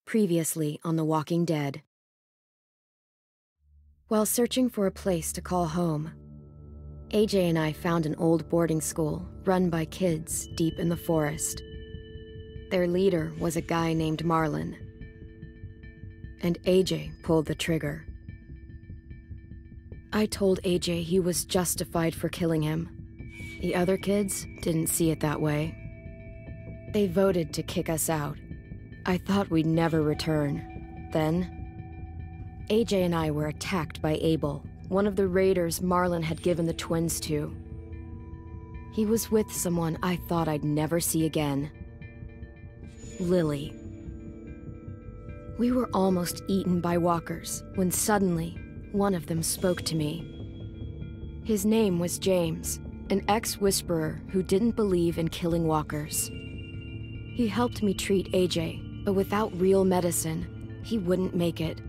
Previously on The Walking Dead. While searching for a place to call home, AJ and I found an old boarding school run by kids deep in the forest. Their leader was a guy named Marlon, and AJ pulled the trigger. I told AJ he was justified for killing him. The other kids didn't see it that way. They voted to kick us out. I thought we'd never return. Then, AJ and I were attacked by Abel, one of the raiders Marlon had given the twins to. He was with someone I thought I'd never see again. Lily. We were almost eaten by walkers when suddenly one of them spoke to me. His name was James, an ex-whisperer who didn't believe in killing walkers. He helped me treat AJ, but without real medicine, he wouldn't make it.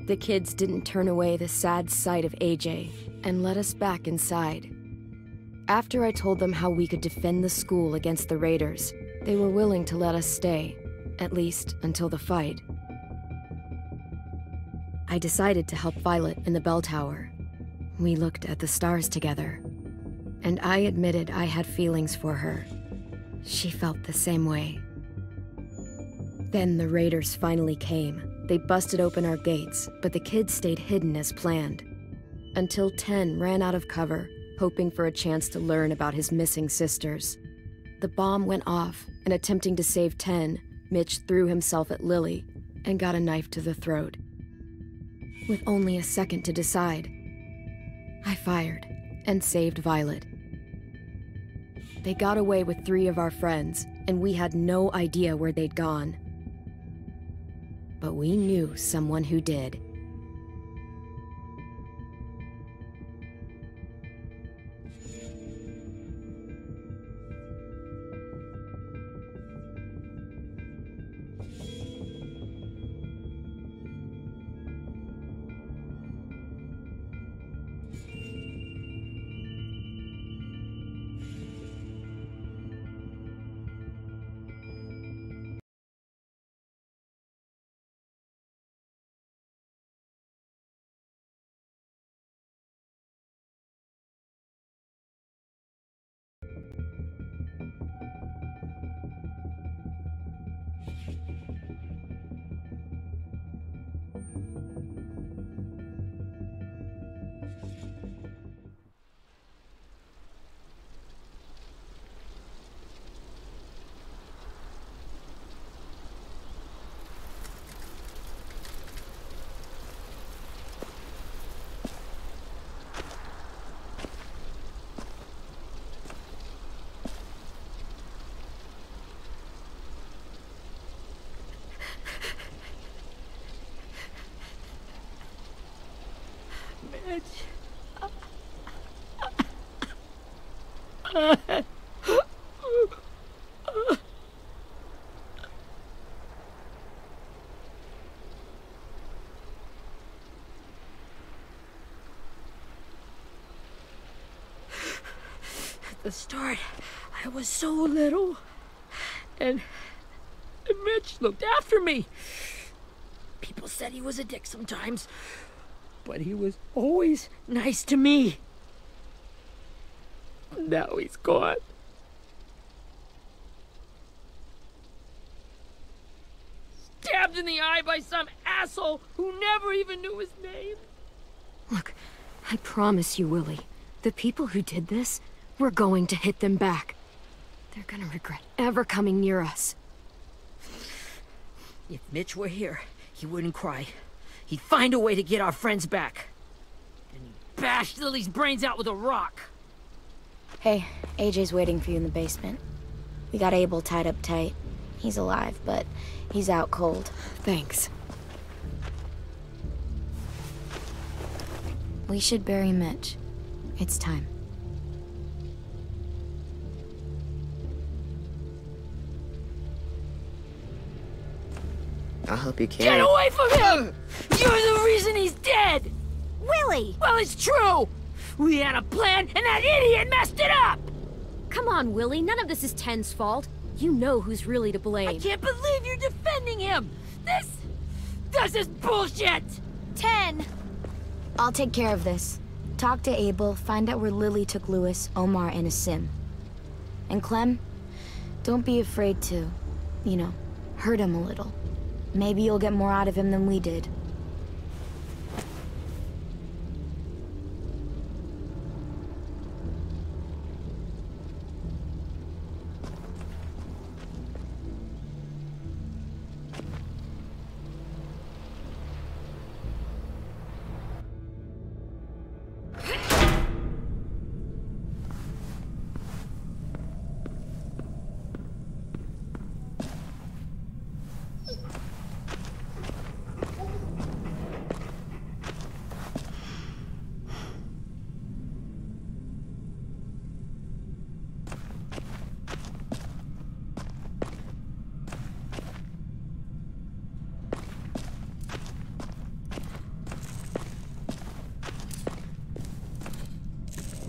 The kids didn't turn away the sad sight of AJ and let us back inside. After I told them how we could defend the school against the raiders, they were willing to let us stay, at least until the fight. I decided to help Violet in the bell tower. We looked at the stars together, and I admitted I had feelings for her. She felt the same way. Then the raiders finally came. They busted open our gates, but the kids stayed hidden as planned. Until Ten ran out of cover, hoping for a chance to learn about his missing sisters. The bomb went off, and attempting to save Ten, Mitch threw himself at Lily and got a knife to the throat. With only a second to decide, I fired and saved Violet. They got away with 3 of our friends, and we had no idea where they'd gone. But we knew someone who did. At the start, I was so little, and Mitch looked after me. People said he was a dick sometimes, but he was always nice to me. Now he's gone. Stabbed in the eye by some asshole who never even knew his name. Look, I promise you, Willie, the people who did this, we're going to hit them back. They're gonna regret ever coming near us. If Mitch were here, he wouldn't cry. He'd find a way to get our friends back. And he'd bash Lily's brains out with a rock. Hey, AJ's waiting for you in the basement. We got Abel tied up tight. He's alive, but he's out cold. Thanks. We should bury Mitch. It's time. I'll help you carry. Get away from him! You're the reason he's dead! Willie! Well, it's true! We had a plan, and that idiot messed it up! Come on, Willie. None of this is Ten's fault. You know who's really to blame. I can't believe you're defending sending him! This is bullshit! 10! I'll take care of this. Talk to Abel, find out where Lily took Lewis, Omar, and Asim. And Clem, don't be afraid to, you know, hurt him a little. Maybe you'll get more out of him than we did.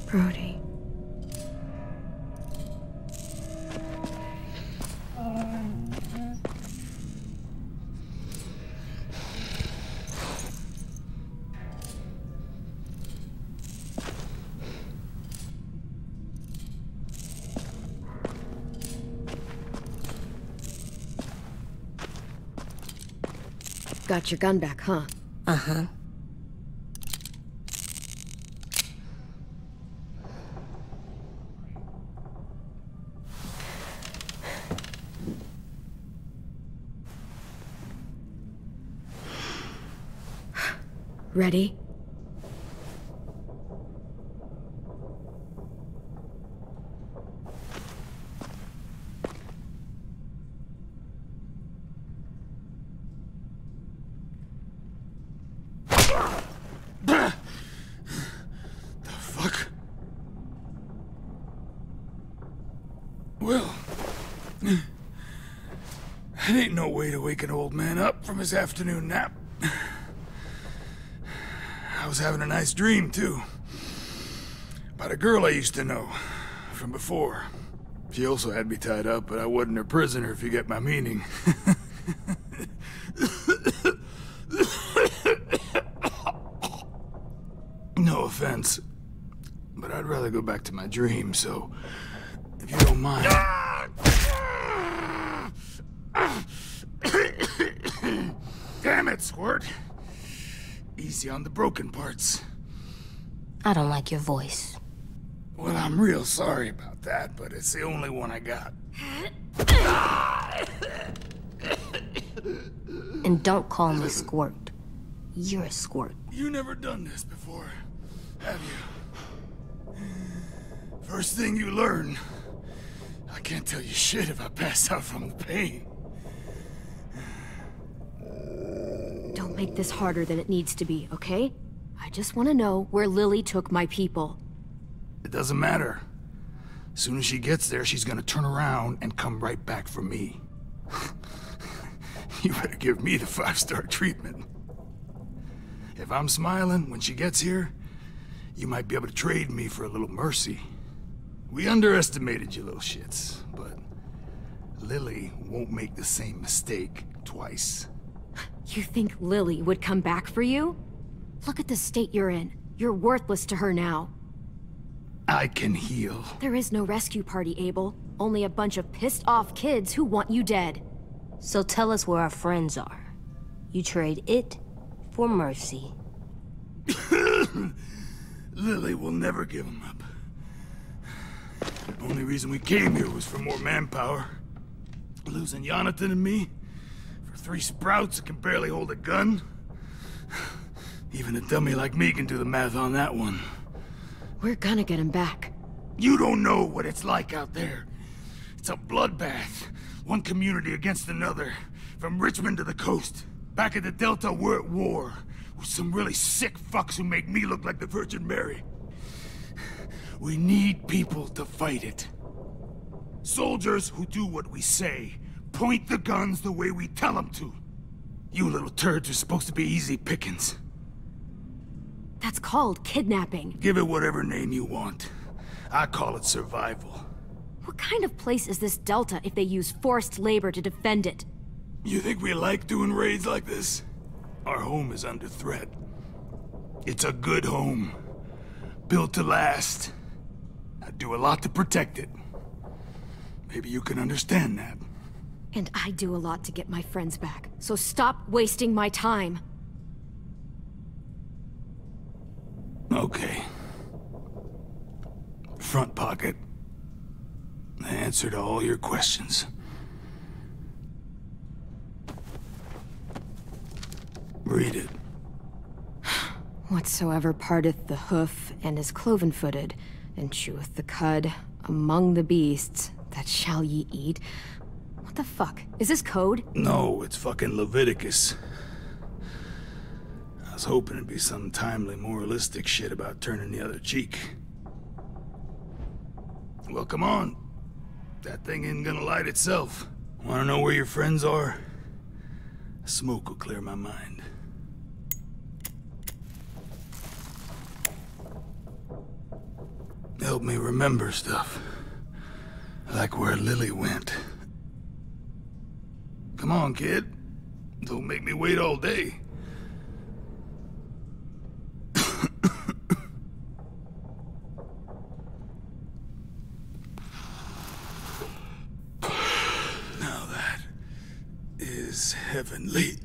Brody. Got your gun back, huh? Uh-huh. Ready? The fuck? Well, that ain't no way to wake an old man up from his afternoon nap. I was having a nice dream, too. About a girl I used to know from before. She also had me tied up, but I wasn't her prisoner, if you get my meaning. No offense, but I'd rather go back to my dream, so if you don't mind. Damn it, Squirt. Easy on the broken parts. I don't like your voice. Well, I'm real sorry about that, but it's the only one I got. And don't call me Squirt. You're a squirt. You never done this before, have you? First thing you learn, I can't tell you shit if I pass out from the pain. Don't make this harder than it needs to be, okay? I just want to know where Lily took my people. It doesn't matter. As soon as she gets there, she's gonna turn around and come right back for me. You better give me the 5-star treatment. If I'm smiling when she gets here, you might be able to trade me for a little mercy. We underestimated you little shits, but Lily won't make the same mistake twice. You think Lily would come back for you? Look at the state you're in. You're worthless to her now. I can heal. There is no rescue party, Abel. Only a bunch of pissed-off kids who want you dead. So tell us where our friends are. You trade it for mercy. Lily will never give him up. The only reason we came here was for more manpower. Losing Jonathan and me for 3 sprouts that can barely hold a gun. Even a dummy like me can do the math on that one. We're gonna get him back. You don't know what it's like out there. It's a bloodbath. One community against another. From Richmond to the coast. Back at the Delta, we're at war. With some really sick fucks who make me look like the Virgin Mary. We need people to fight it. Soldiers who do what we say. Point the guns the way we tell them to. You little turds are supposed to be easy pickings. That's called kidnapping. Give it whatever name you want. I call it survival. What kind of place is this Delta if they use forced labor to defend it? You think we like doing raids like this? Our home is under threat. It's a good home. Built to last. I do a lot to protect it. Maybe you can understand that. And I do a lot to get my friends back, so stop wasting my time. Okay. Front pocket. The answer to all your questions. Read it. Whatsoever parteth the hoof and is cloven-footed, and cheweth the cud among the beasts, that shall ye eat. What the fuck? Is this code? No, it's fucking Leviticus. I was hoping it'd be some timely moralistic shit about turning the other cheek. Well, come on. That thing ain't gonna light itself. Wanna know where your friends are? Smoke will clear my mind. Help me remember stuff. Like where Lily went. Come on, kid. Don't make me wait all day. Now that is heavenly.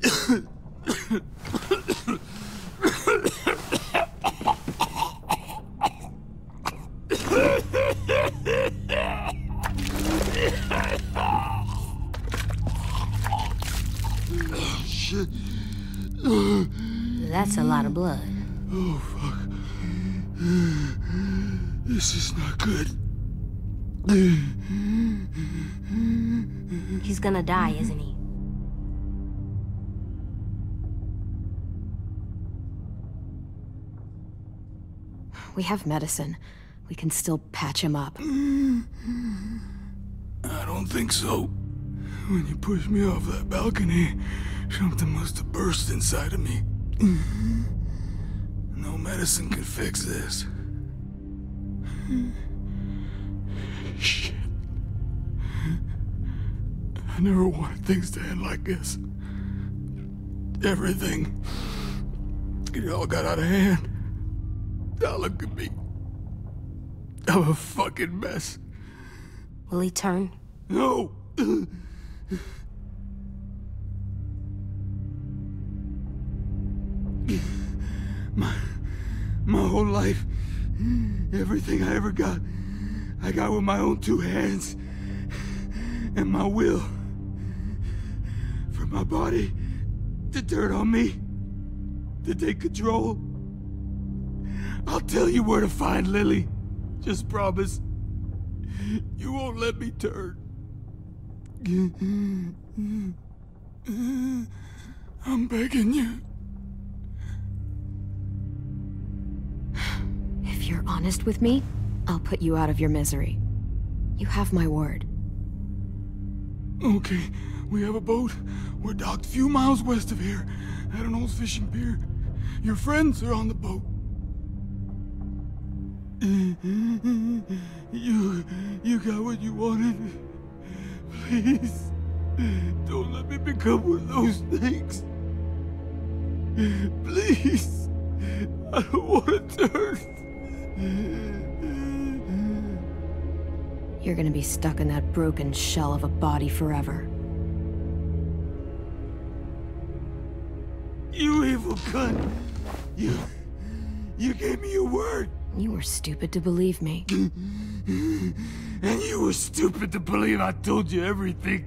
That's a lot of blood. Oh, fuck. This is not good. He's gonna die, isn't he? We have medicine. We can still patch him up. I don't think so. When you pushed me off that balcony, something must have burst inside of me. No medicine can fix this. Shit. I never wanted things to end like this. Everything. It all got out of hand. Now look at me. I'm a fucking mess. Will he turn? No! My whole life, everything I ever got, I got with my own two hands and my will. For my body to turn on me, to take control. I'll tell you where to find Lily. Just promise. You won't let me turn. I'm begging you. If you're honest with me, I'll put you out of your misery. You have my word. Okay, we have a boat. We're docked a few miles west of here, at an old fishing pier. Your friends are on the boat. You got what you wanted. Please, don't let me become one of those things. Please, I don't want to turn. You're gonna be stuck in that broken shell of a body forever. You evil cunt! You gave me your word! You were stupid to believe me. And you were stupid to believe I told you everything.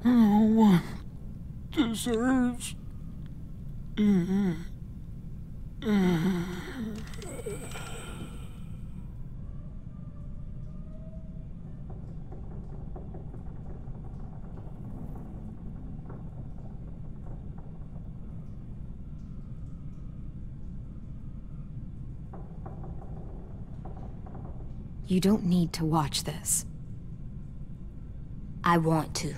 No one deserves. You don't need to watch this. I want to.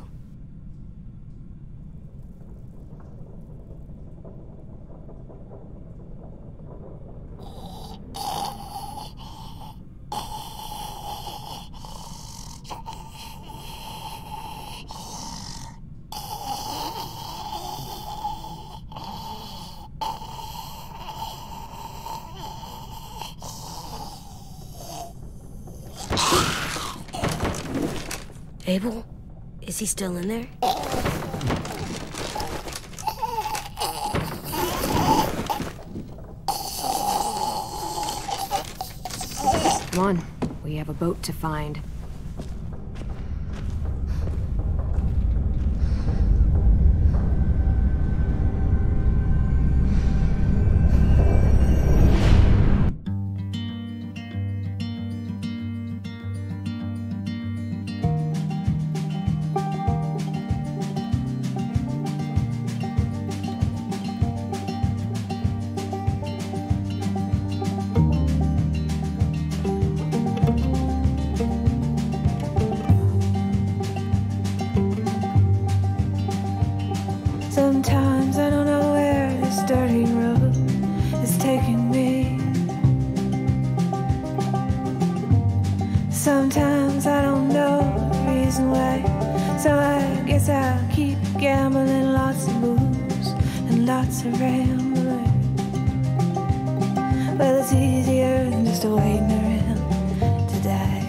Abel? Is he still in there? Come on, we have a boat to find. Sometimes I don't know where this dirty road is taking me. Sometimes I don't know the reason why. So I guess I'll keep gambling, lots of moves and lots of rambling. Well, it's easier than just waiting around to die.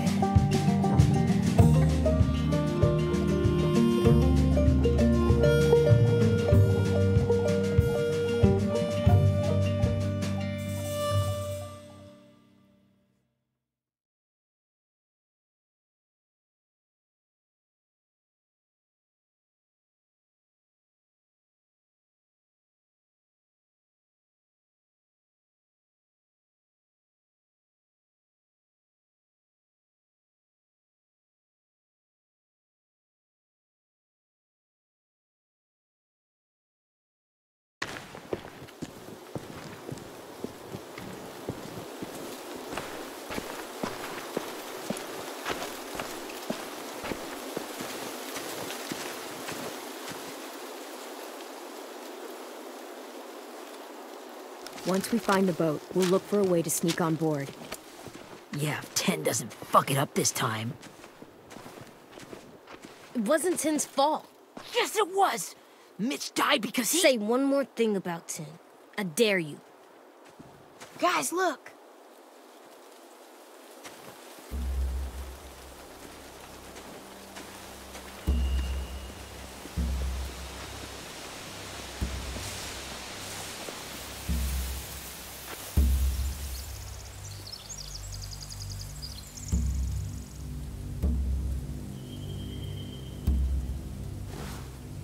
Once we find the boat, we'll look for a way to sneak on board. Yeah, if 10 doesn't fuck it up this time. It wasn't Tin's fault. Yes, it was! Mitch died because he— Say one more thing about Tin. I dare you. Guys, look!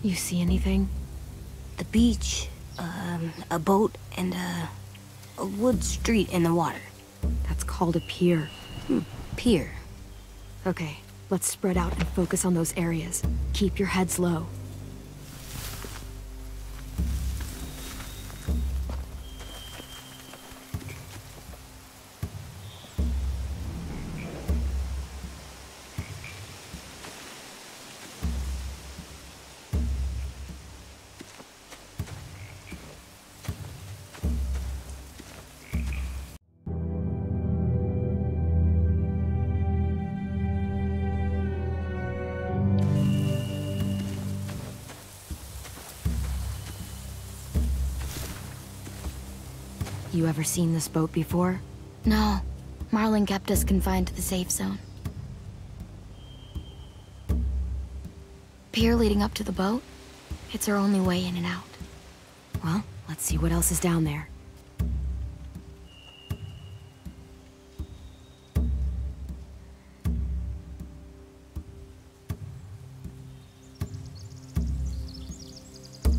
You see anything? The beach, a boat, and a wood street in the water. That's called a pier. Pier. Okay, let's spread out and focus on those areas. Keep your heads low. You ever seen this boat before? No. Marlin kept us confined to the safe zone. Pier leading up to the boat? It's our only way in and out. Well, let's see what else is down there.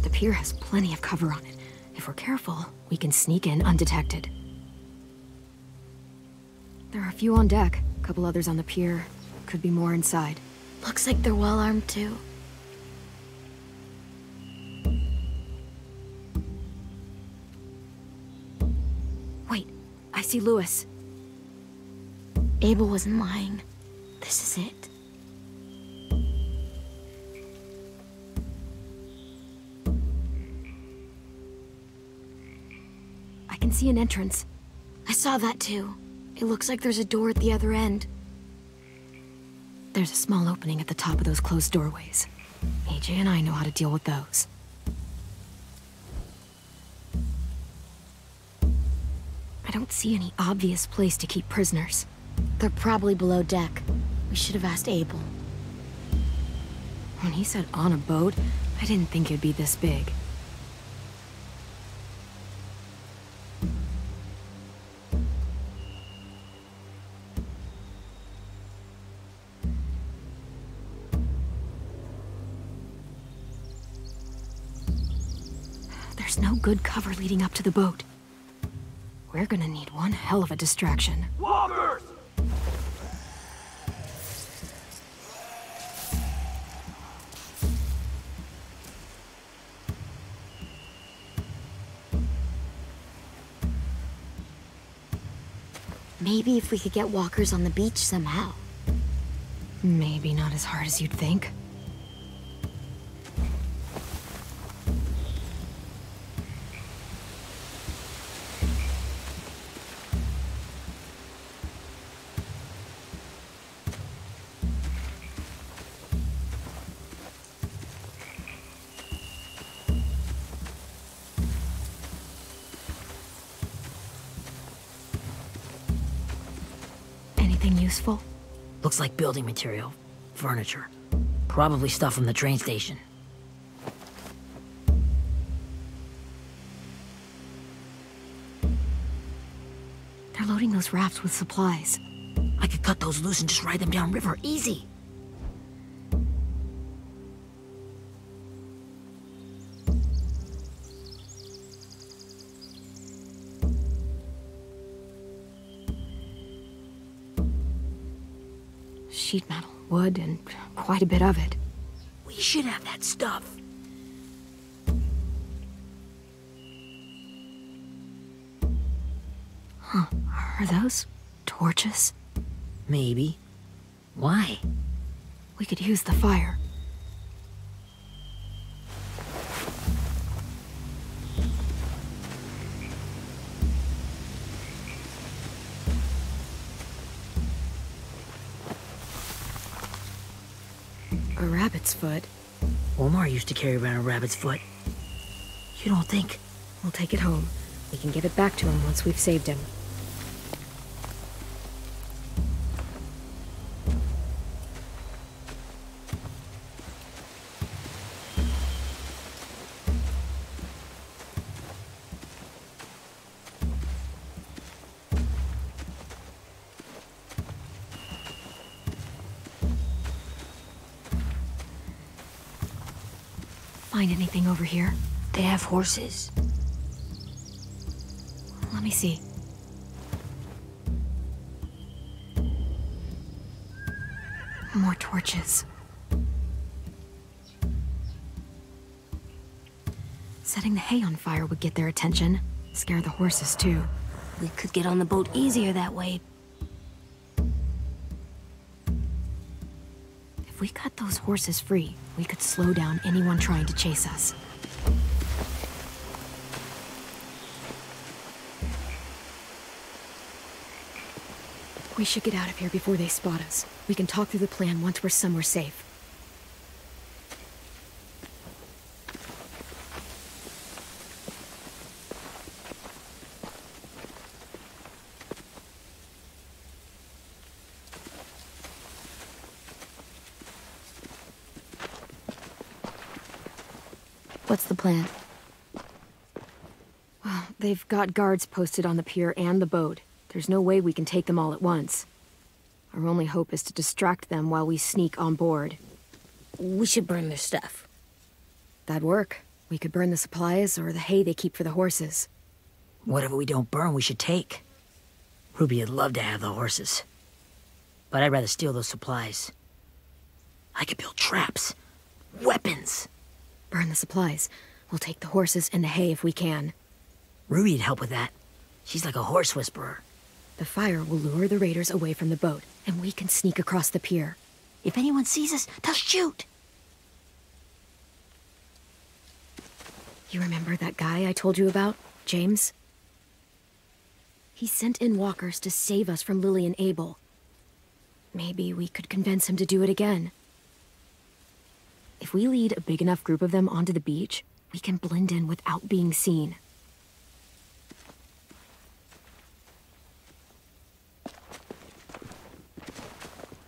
The pier has plenty of cover on it. If we're careful, we can sneak in undetected. There are a few on deck, a couple others on the pier. Could be more inside. Looks like they're well armed too. Wait, I see Louis. Abel wasn't lying. This is it. I can see an entrance. I saw that too. It looks like there's a door at the other end. There's a small opening at the top of those closed doorways. AJ and I know how to deal with those. I don't see any obvious place to keep prisoners. They're probably below deck. We should have asked Abel. When he said on a boat, I didn't think it'd be this big. There's no good cover leading up to the boat. We're gonna need one hell of a distraction. Walkers! Maybe if we could get walkers on the beach somehow. Maybe not as hard as you'd think. Anything useful? Looks like building material. Furniture. Probably stuff from the train station. They're loading those rafts with supplies. I could cut those loose and just ride them downriver. Easy. Sheet metal, wood, and quite a bit of it. We should have that stuff. Huh. Are those torches? Maybe. Why? We could use the fire. A rabbit's foot. Omar used to carry around a rabbit's foot. You don't think? We'll take it home. We can give it back to him once we've saved him. Find anything over here? They have horses. Let me see. More torches. Setting the hay on fire would get their attention. Scare the horses, too. We could get on the boat easier that way. If we cut those horses free, we could slow down anyone trying to chase us. We should get out of here before they spot us. We can talk through the plan once we're somewhere safe. What's the plan? Well, they've got guards posted on the pier and the boat. There's no way we can take them all at once. Our only hope is to distract them while we sneak on board. We should burn their stuff. That'd work. We could burn the supplies or the hay they keep for the horses. Whatever we don't burn, we should take. Ruby would love to have the horses. But I'd rather steal those supplies. I could build traps. Weapons. Burn the supplies. We'll take the horses and the hay if we can. Ruby'd help with that. She's like a horse whisperer. The fire will lure the raiders away from the boat, and we can sneak across the pier. If anyone sees us, they'll shoot. You remember that guy I told you about, James? He sent in walkers to save us from Lily and Abel. Maybe we could convince him to do it again. If we lead a big enough group of them onto the beach, we can blend in without being seen.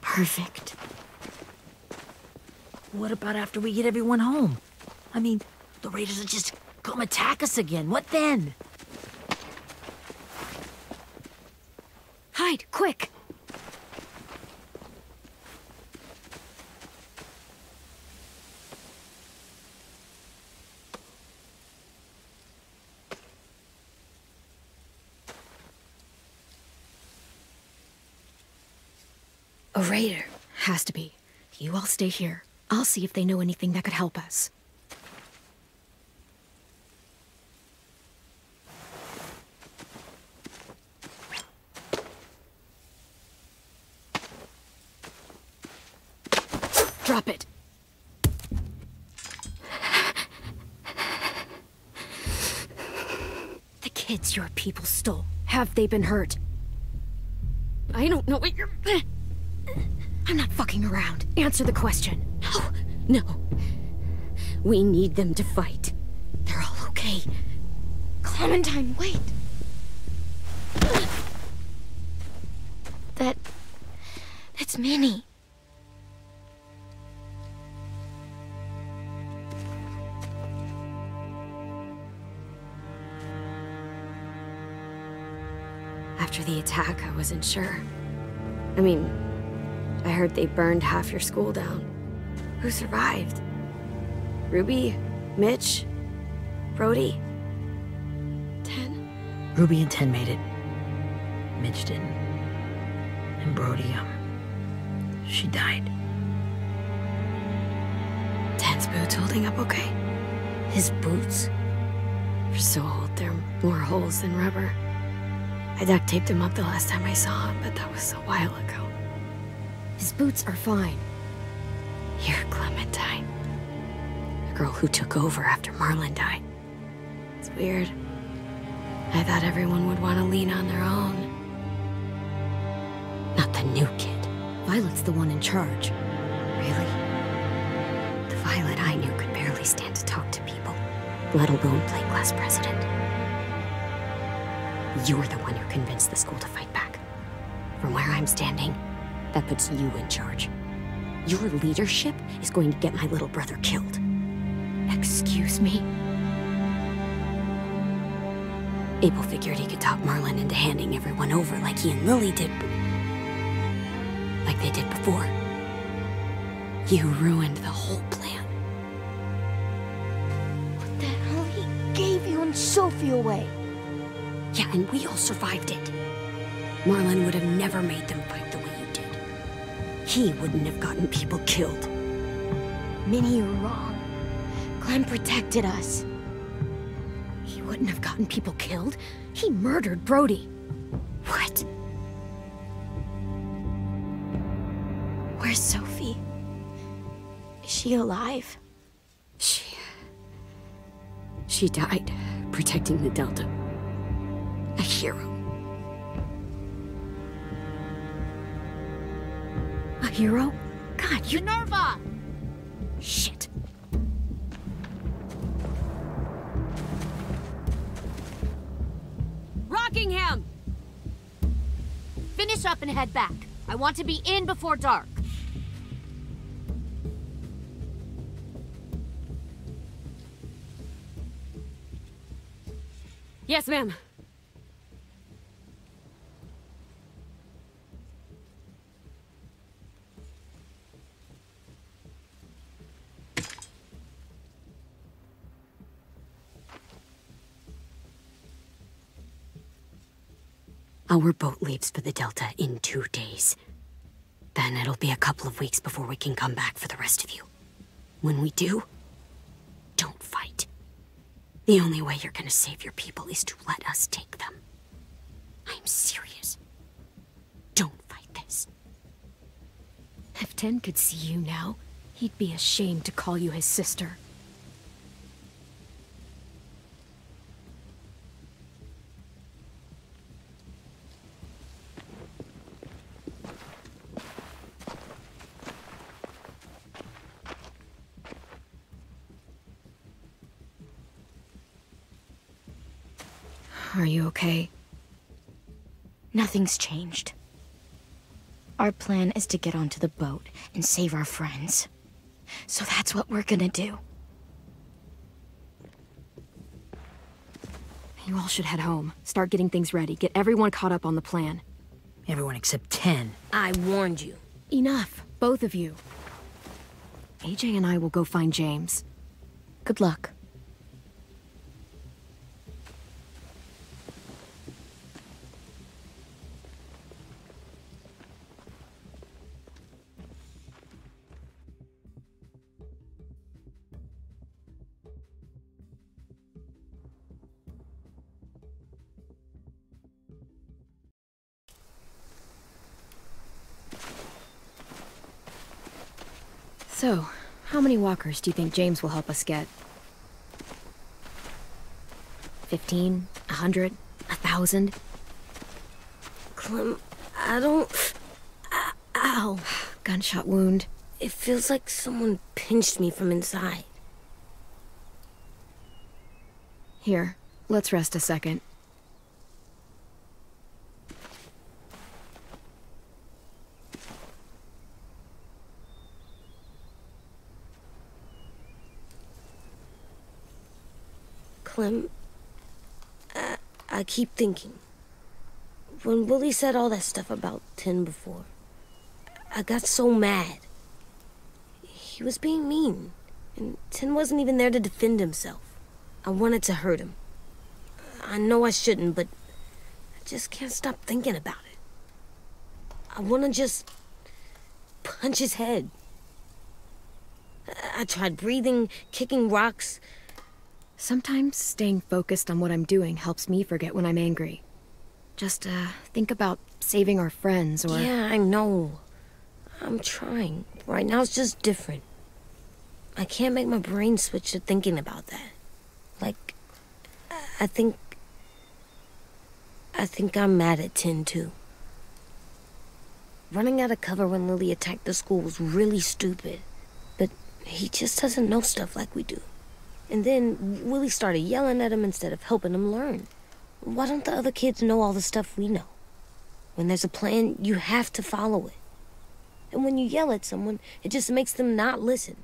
Perfect. What about after we get everyone home? I mean, the raiders will just come attack us again. What then? Hide, quick! A raider. Has to be. You all stay here. I'll see if they know anything that could help us. Drop it. The kids your people stole. Have they been hurt? I don't know what you're... I'm not fucking around. Answer the question. No. We need them to fight. They're all okay. Clementine, wait. That's Minnie. After the attack, I wasn't sure. I mean, I heard they burned half your school down. Who survived? Ruby? Mitch? Brody? Ten? Ruby and Ten made it. Mitch didn't. And Brody, she died. Ten's boots holding up okay? His boots? They're so old, there are more holes than rubber. I duct taped him up the last time I saw him, but that was a while ago. His boots are fine. You're Clementine. The girl who took over after Marlon died. It's weird. I thought everyone would want to lean on their own. Not the new kid. Violet's the one in charge. Really? The Violet I knew could barely stand to talk to people, let alone play class president. You're the one who convinced the school to fight back. From where I'm standing, that puts you in charge. Your leadership is going to get my little brother killed. Excuse me? Abel figured he could talk Marlon into handing everyone over like he and Lily did. Like they did before. You ruined the whole plan. What the hell? He gave you and Sophie away. Yeah, and we all survived it. Marlon would have never made them fight the way you did. He wouldn't have gotten people killed. Minnie, you're wrong. Clem protected us. He wouldn't have gotten people killed. He murdered Brody. What? Where's Sophie? Is she alive? She died protecting the Delta. A hero. A hero? God, you... Minerva! Shit. Rockingham! Finish up and head back. I want to be in before dark. Yes, ma'am. Our boat leaves for the Delta in 2 days. Then it'll be a couple of weeks before we can come back for the rest of you. When we do, don't fight. The only way you're gonna save your people is to let us take them. I'm serious. If Tin could see you now, he'd be ashamed to call you his sister. Are you okay? Nothing's changed. Our plan is to get onto the boat and save our friends. So that's what we're gonna do. You all should head home. Start getting things ready. Get everyone caught up on the plan. Everyone except Tin. I warned you. Enough, both of you. AJ and I will go find James. Good luck. So, how many walkers do you think James will help us get? 15? 100? 1,000? Clem, I don't... Ow. Gunshot wound. It feels like someone pinched me from inside. Here, let's rest a second. Clem, I keep thinking. When Willie said all that stuff about Tin before, I got so mad. He was being mean, and Tin wasn't even there to defend himself. I wanted to hurt him. I know I shouldn't, but I just can't stop thinking about it. I want to just punch his head. I tried breathing, kicking rocks. Sometimes staying focused on what I'm doing helps me forget when I'm angry. Just, think about saving our friends or... Yeah, I know. I'm trying. Right now it's just different. I can't make my brain switch to thinking about that. Like, I think I'm mad at Tin, too. Running out of cover when Lily attacked the school was really stupid. But he just doesn't know stuff like we do. And then Willie started yelling at him instead of helping him learn. Why don't the other kids know all the stuff we know? When there's a plan, you have to follow it. And when you yell at someone, it just makes them not listen.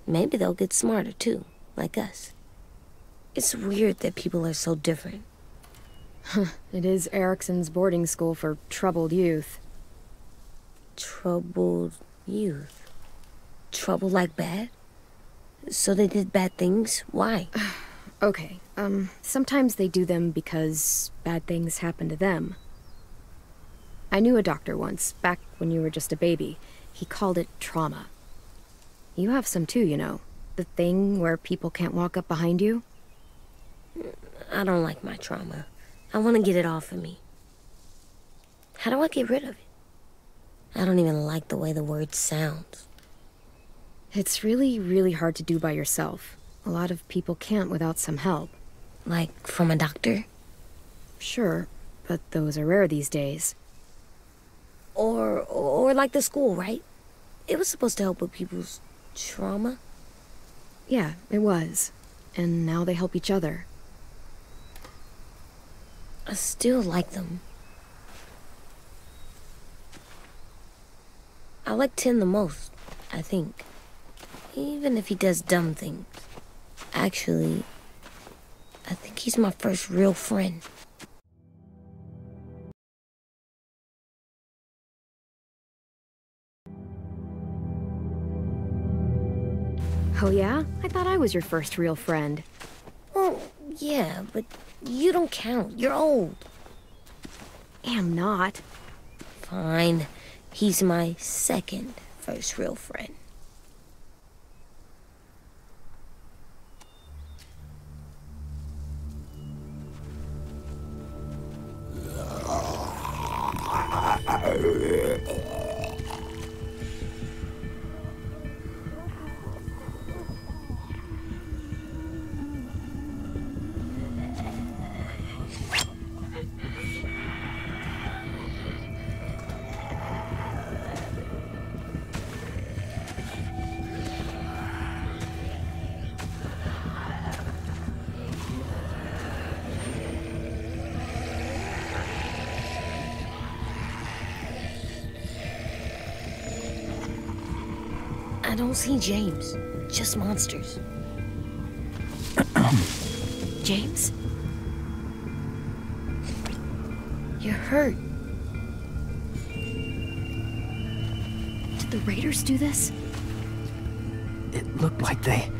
Maybe they'll get smarter too, like us. It's weird that people are so different. It is Erickson's boarding school for troubled youth. Troubled youth? Trouble like bad? So they did bad things? Why? Okay, sometimes they do them because bad things happen to them. I knew a doctor once, back when you were just a baby. He called it trauma. You have some too, you know. The thing where people can't walk up behind you. I don't like my trauma. I want to get it off of me. How do I get rid of it? I don't even like the way the word sounds. It's really, really hard to do by yourself. A lot of people can't without some help. Like, from a doctor? Sure, but those are rare these days. Or like the school, right? It was supposed to help with people's trauma. Yeah, it was. And now they help each other. I still like them. I like Tin the most, I think. Even if he does dumb things. Actually, I think he's my first real friend. Oh yeah? I thought I was your first real friend. Well, yeah, but you don't count. You're old. Am not. Fine. He's my second first real friend. I don't see James, just monsters. James? You're hurt. Did the Raiders do this? It looked like they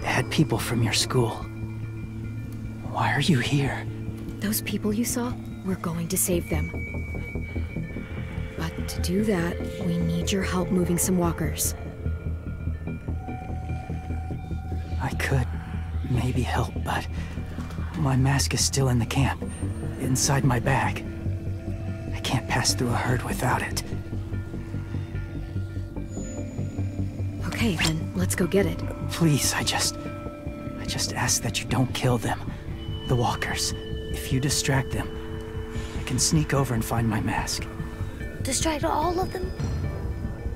had people from your school. Why are you here? Those people you saw? We're going to save them. But to do that, we need your help moving some walkers. I could maybe help, but my mask is still in the camp, inside my bag. I can't pass through a herd without it. Okay, then let's go get it. Please, I just ask that you don't kill them. The walkers. If you distract them, I can sneak over and find my mask. Distract all of them?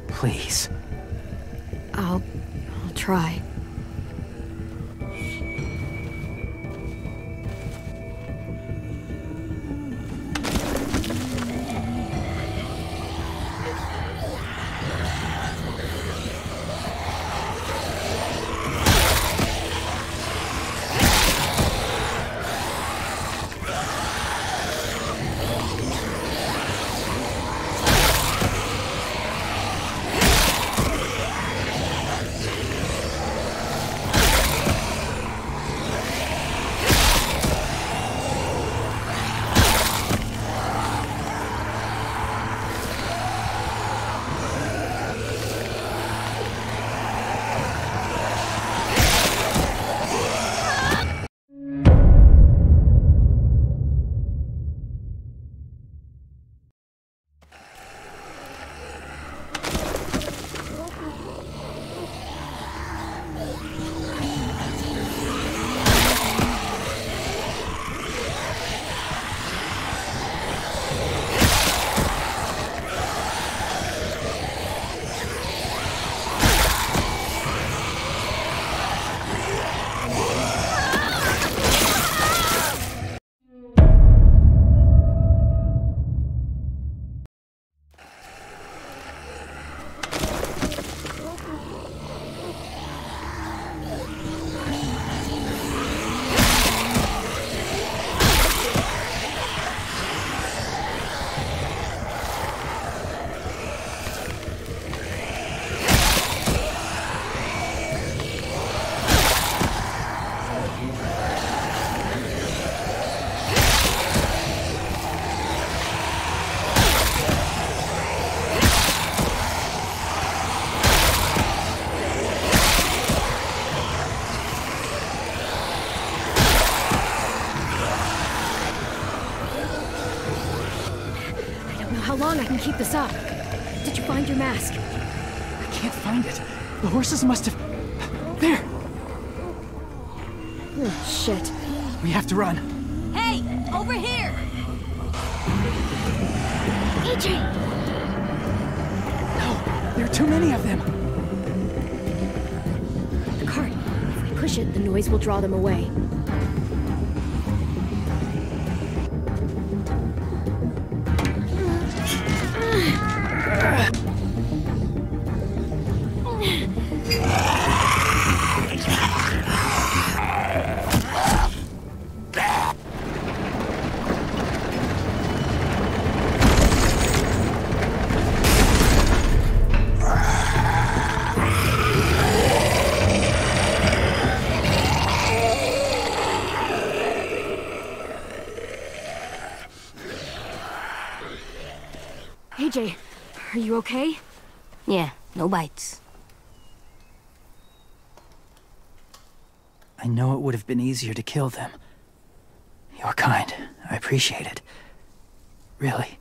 Please. I'll try. How long I can keep this up? Did you find your mask? I can't find it. The horses must have... There! Oh, shit. We have to run. Hey, over here! AJ! No, there are too many of them. The cart. If we push it, the noise will draw them away. AJ, are you okay? Yeah, no bites. I know it would have been easier to kill them. You're kind. I appreciate it. Really.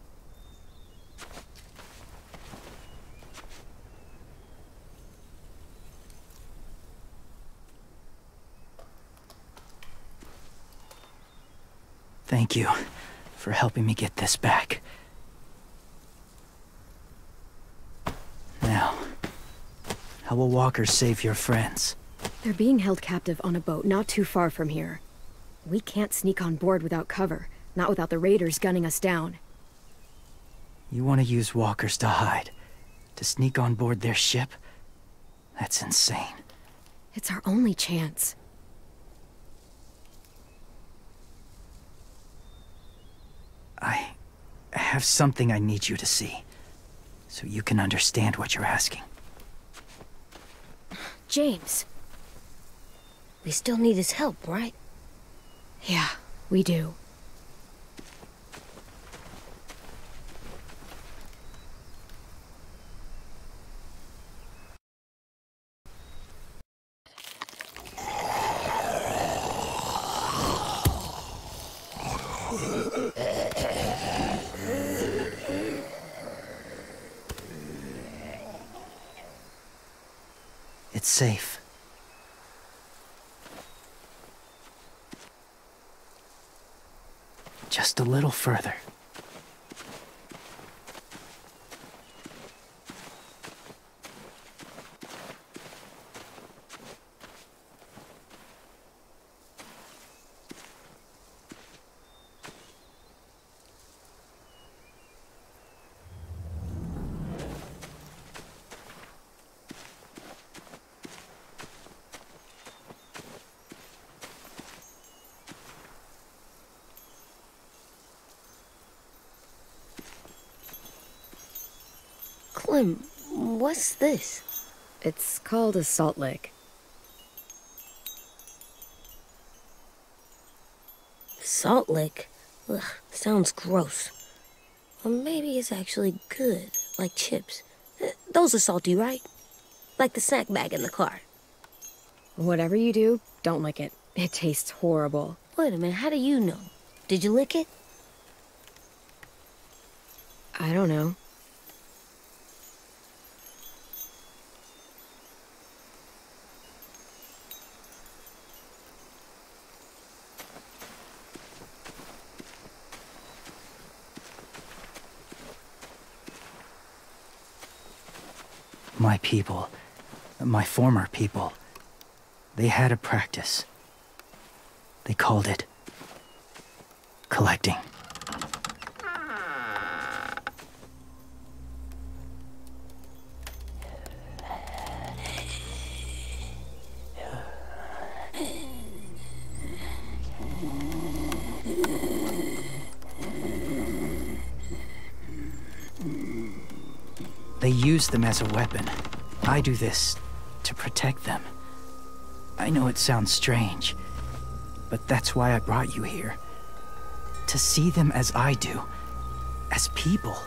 Thank you for helping me get this back. Now, how will walkers save your friends? They're being held captive on a boat not too far from here. We can't sneak on board without cover, not without the raiders gunning us down. You want to use walkers to hide? To sneak on board their ship? That's insane. It's our only chance. I have something I need you to see, so you can understand what you're asking. James. We still need his help, right? Yeah, we do. It's safe. Just a little further. Clem, what's this? It's called a salt lick. Salt lick? Ugh, sounds gross. Or maybe it's actually good, like chips. Those are salty, right? Like the snack bag in the car. Whatever you do, don't lick it. It tastes horrible. Wait a minute, how do you know? Did you lick it? I don't know. My people, my former people, they had a practice. They called it collecting. They use them as a weapon. I do this to protect them. I know it sounds strange, but that's why I brought you here. To see them as I do. As people.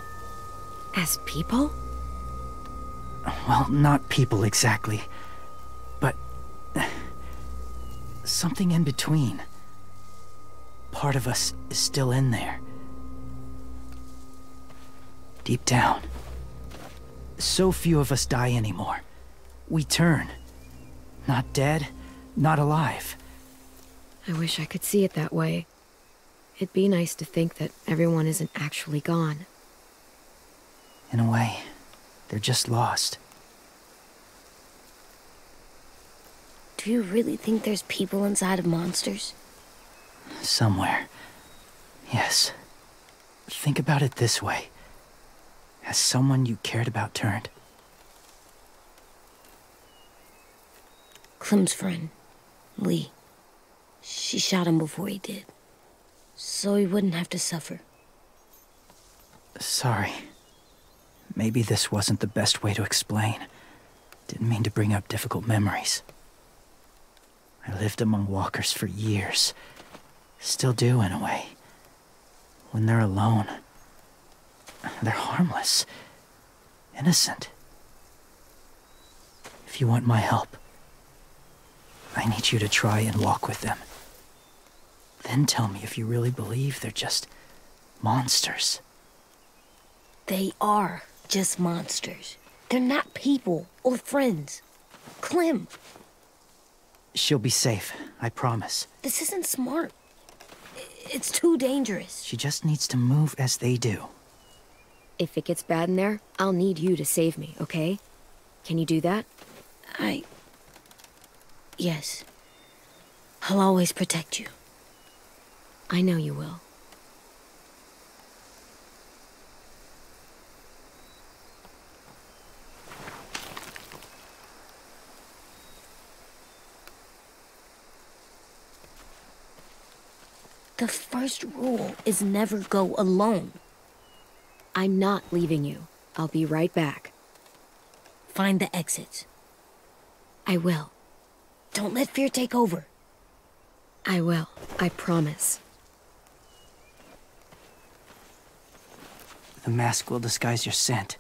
As people? Well, not people exactly, but something in between. Part of us is still in there. Deep down. So few of us die anymore. We turn. Not dead, not alive. I wish I could see it that way. It'd be nice to think that everyone isn't actually gone. In a way, they're just lost. Do you really think there's people inside of monsters? Somewhere. Yes. Think about it this way. Has someone you cared about turned? Clem's friend, Lee. She shot him before he did. So he wouldn't have to suffer. Sorry. Maybe this wasn't the best way to explain. Didn't mean to bring up difficult memories. I lived among walkers for years. Still do, in a way. When they're alone, they're harmless. Innocent. If you want my help, I need you to try and walk with them. Then tell me if you really believe they're just monsters. They are just monsters. They're not people or friends. Clem. She'll be safe, I promise. This isn't smart. It's too dangerous. She just needs to move as they do. If it gets bad in there, I'll need you to save me, okay? Can you do that? Yes. I'll always protect you. I know you will. The first rule is never go alone. I'm not leaving you. I'll be right back. Find the exits. I will. Don't let fear take over. I will. I promise. The mask will disguise your scent,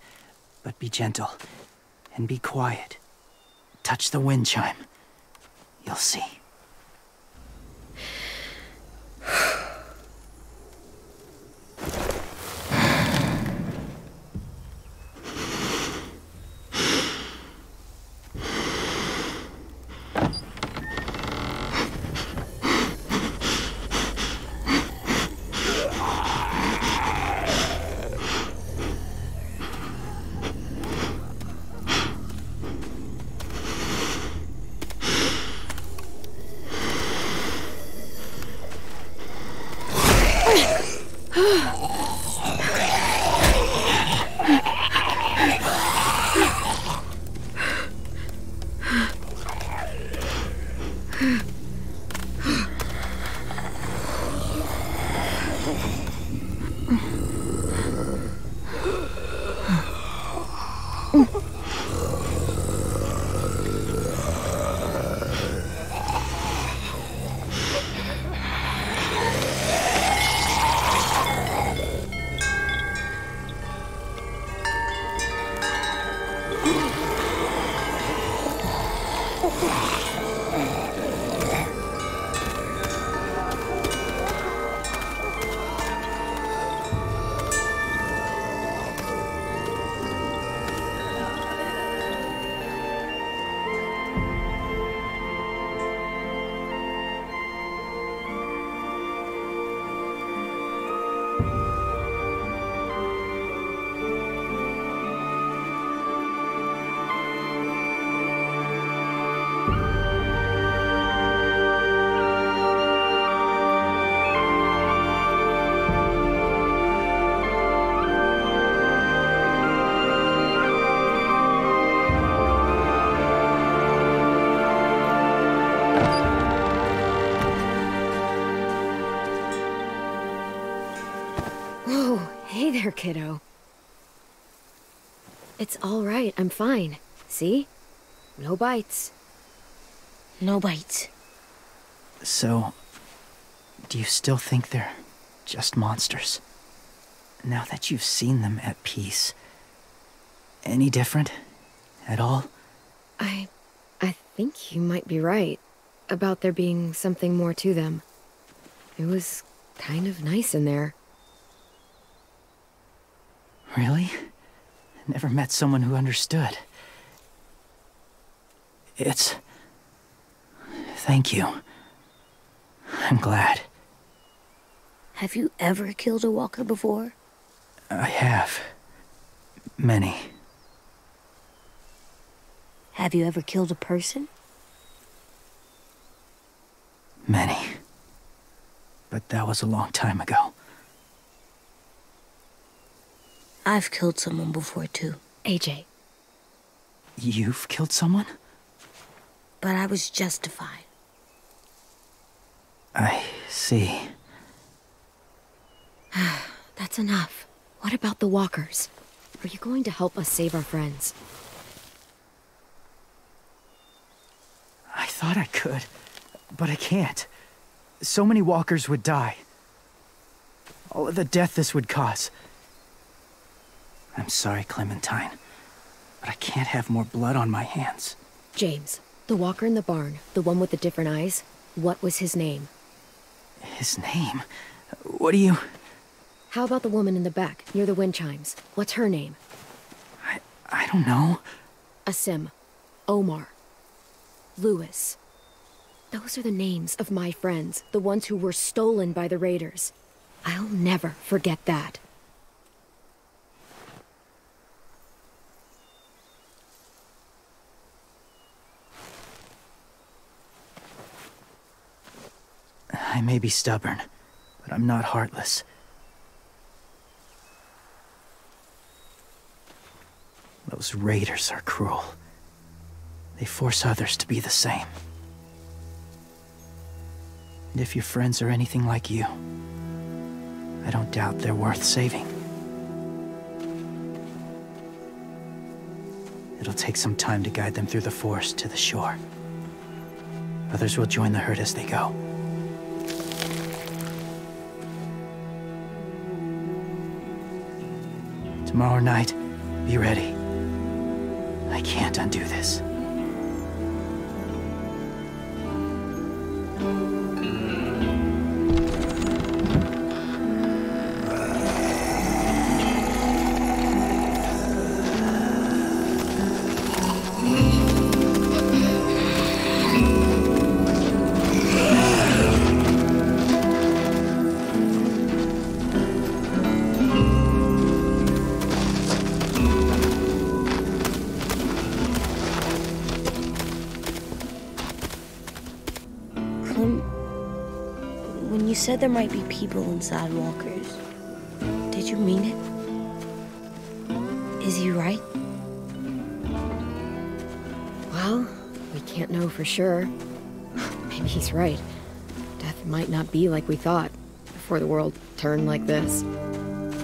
but be gentle and be quiet. Touch the wind chime. You'll see. Hey there, kiddo. It's all right. I'm fine. See? No bites. No bites. So, do you still think they're just monsters? Now that you've seen them at peace, any different at all? I think you might be right about there being something more to them. It was kind of nice in there. Really? Never met someone who understood. Thank you. I'm glad. Have you ever killed a walker before? I have. Many. Have you ever killed a person? Many. But that was a long time ago. I've killed someone before, too. AJ. You've killed someone? But I was justified. I see. That's enough. What about the walkers? Are you going to help us save our friends? I thought I could, but I can't. So many walkers would die. All of the death this would cause. I'm sorry, Clementine, but I can't have more blood on my hands. James, the walker in the barn, the one with the different eyes, what was his name? His name? What do you... How about the woman in the back, near the wind chimes? What's her name? I don't know. Asim. Omar. Louis. Those are the names of my friends, the ones who were stolen by the raiders. I'll never forget that. I may be stubborn, but I'm not heartless. Those raiders are cruel. They force others to be the same. And if your friends are anything like you, I don't doubt they're worth saving. It'll take some time to guide them through the forest to the shore. Others will join the herd as they go. Tomorrow night, be ready. I can't undo this. When you said there might be people inside walkers, did you mean it? Is he right? Well, we can't know for sure. Maybe he's right. Death might not be like we thought before the world turned like this.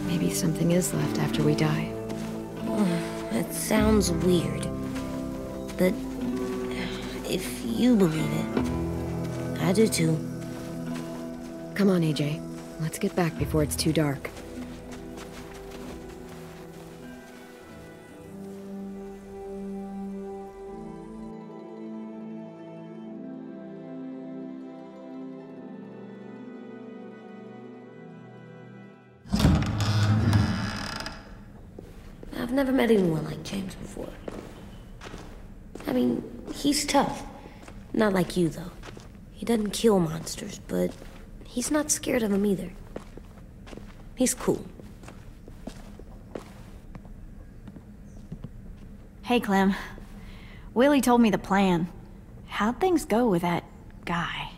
Maybe something is left after we die. That sounds weird. But if you believe it, I do too. Come on, AJ. Let's get back before it's too dark. I've never met anyone like James before. I mean, he's tough. Not like you, though. He doesn't kill monsters, but he's not scared of them either. He's cool. Hey, Clem. Willie told me the plan. How'd things go with that guy?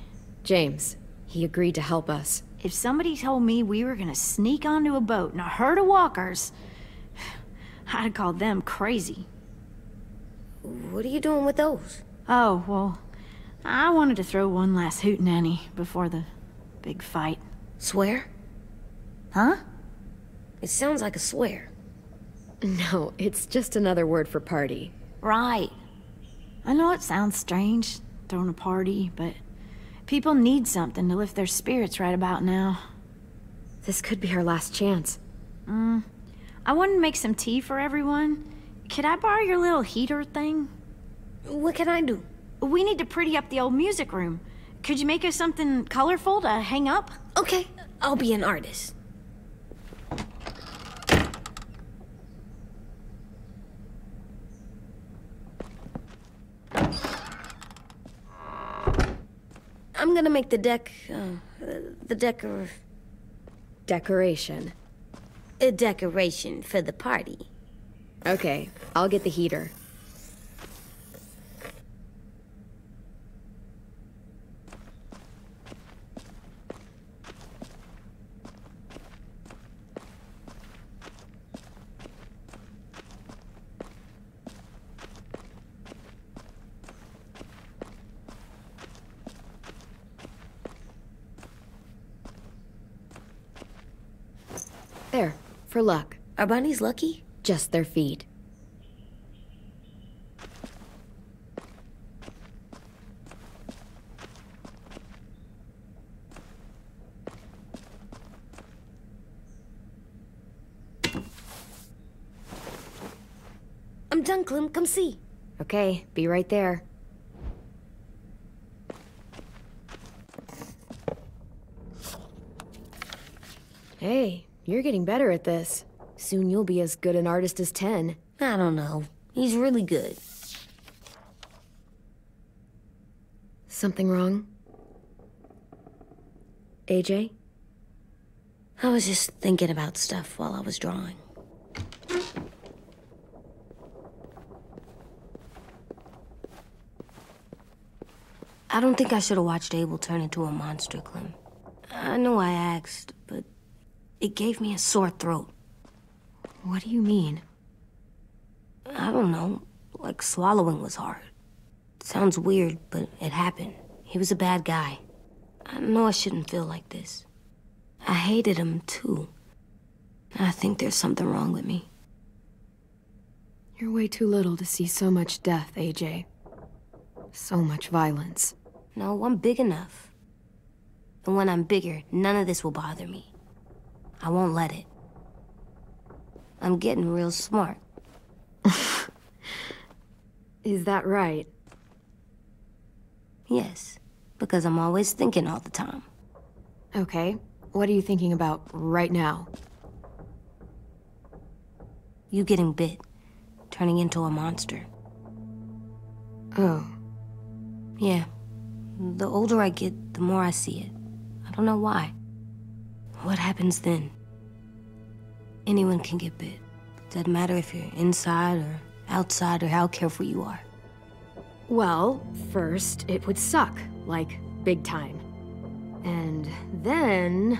James, he agreed to help us. If somebody told me we were gonna sneak onto a boat in a herd of walkers, I'd have called them crazy. What are you doing with those? Oh, well, I wanted to throw one last hootenanny before the big fight. Swear? Huh? It sounds like a swear. No, it's just another word for party. Right. I know it sounds strange, throwing a party, but people need something to lift their spirits right about now. This could be our last chance. I wanted to make some tea for everyone. Could I borrow your little heater thing? What can I do? We need to pretty up the old music room. Could you make us something colorful to hang up? Okay, I'll be an artist. I'm gonna make the Decoration. a decoration for the party. Okay, I'll get the heater. There, for luck. Are bunnies lucky? Just their feet. I'm done, Clem. Come see. Okay, be right there. Hey, you're getting better at this. Soon you'll be as good an artist as 10. I don't know. He's really good. Something wrong? AJ? I was just thinking about stuff while I was drawing. I don't think I should have watched Abel turn into a monster, Clem. I know I asked, but it gave me a sore throat. What do you mean? I don't know. Like swallowing was hard. Sounds weird, but it happened. He was a bad guy. I know I shouldn't feel like this. I hated him, too. I think there's something wrong with me. You're way too little to see so much death, AJ. So much violence. No, I'm big enough. And when I'm bigger, none of this will bother me. I won't let it. I'm getting real smart. Is that right? Yes, because I'm always thinking all the time. Okay, what are you thinking about right now? You getting bit, turning into a monster. Oh. Yeah. The older I get, the more I see it. I don't know why. What happens then? Anyone can get bit. Doesn't matter if you're inside or outside or how careful you are. Well, first, it would suck. Like, big time. And then...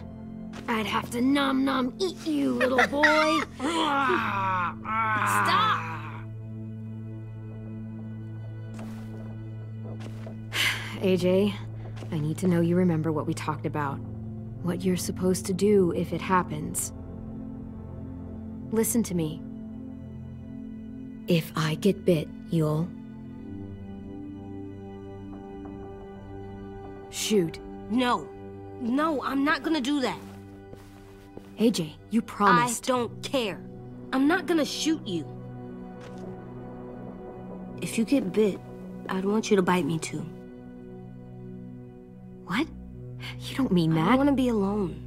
I'd have to nom eat you, little boy. Stop! AJ, I need to know you remember what we talked about. What you're supposed to do if it happens. Listen to me. If I get bit, you'll... shoot. No. No, I'm not gonna do that. AJ, you promised. I don't care. I'm not gonna shoot you. If you get bit, I'd want you to bite me too. What? You don't mean that. I want to be alone.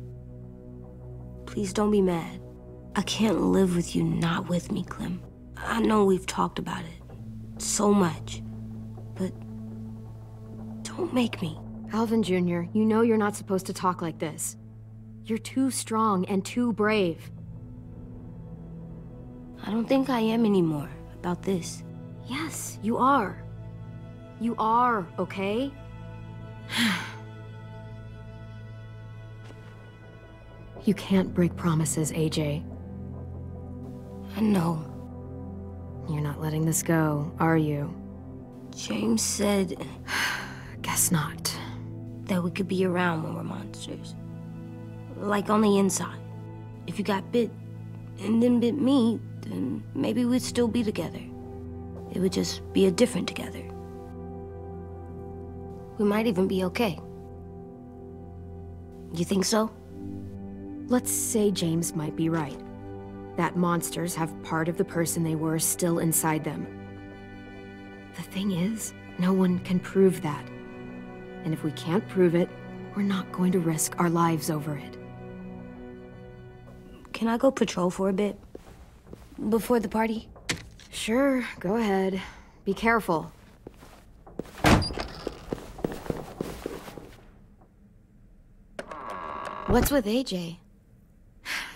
Please don't be mad. I can't live with you not with me, Clem. I know we've talked about it so much, but don't make me. Alvin Jr., you know you're not supposed to talk like this. You're too strong and too brave. I don't think I am anymore about this. Yes, you are. You are, okay? You can't break promises, AJ. I know. You're not letting this go, are you? James said... Guess not. That we could be around when we're monsters. Like on the inside. If you got bit and then bit me, then maybe we'd still be together. It would just be a different together. We might even be okay. You think so? Let's say James might be right. That monsters have part of the person they were still inside them. The thing is, no one can prove that. And if we can't prove it, we're not going to risk our lives over it. Can I go patrol for a bit? Before the party? Sure, go ahead. Be careful. What's with AJ?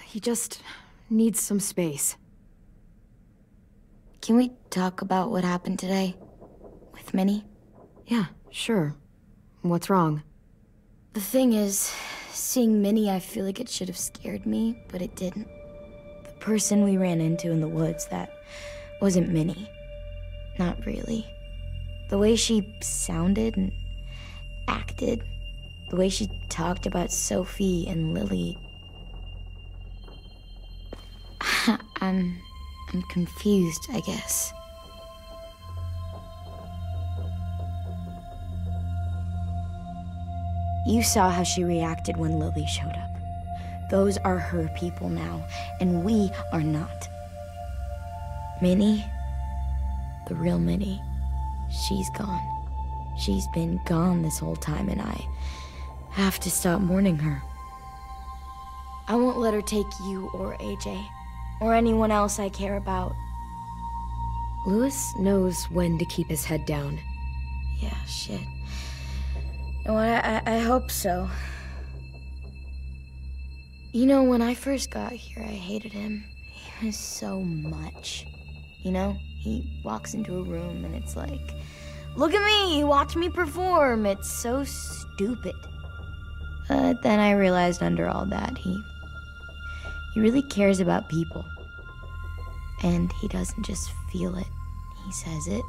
He just needs some space. Can we talk about what happened today? With Minnie? Yeah, sure. What's wrong? The thing is, seeing Minnie, I feel like it should have scared me, but it didn't. The person we ran into in the woods, that wasn't Minnie. Not really. The way she sounded and acted, the way she talked about Sophie and Lily... I'm confused, I guess. You saw how she reacted when Lily showed up. Those are her people now, and we are not. Minnie, the real Minnie, she's gone. She's been gone this whole time, and I have to stop mourning her. I won't let her take you or AJ, or anyone else I care about. Louis knows when to keep his head down. Yeah, shit. No, I hope so. You know, when I first got here, I hated him. He was so much. You know, he walks into a room and it's like, look at me, watch me perform. It's so stupid. Then I realized under all that, he really cares about people. And he doesn't just feel it, he says it.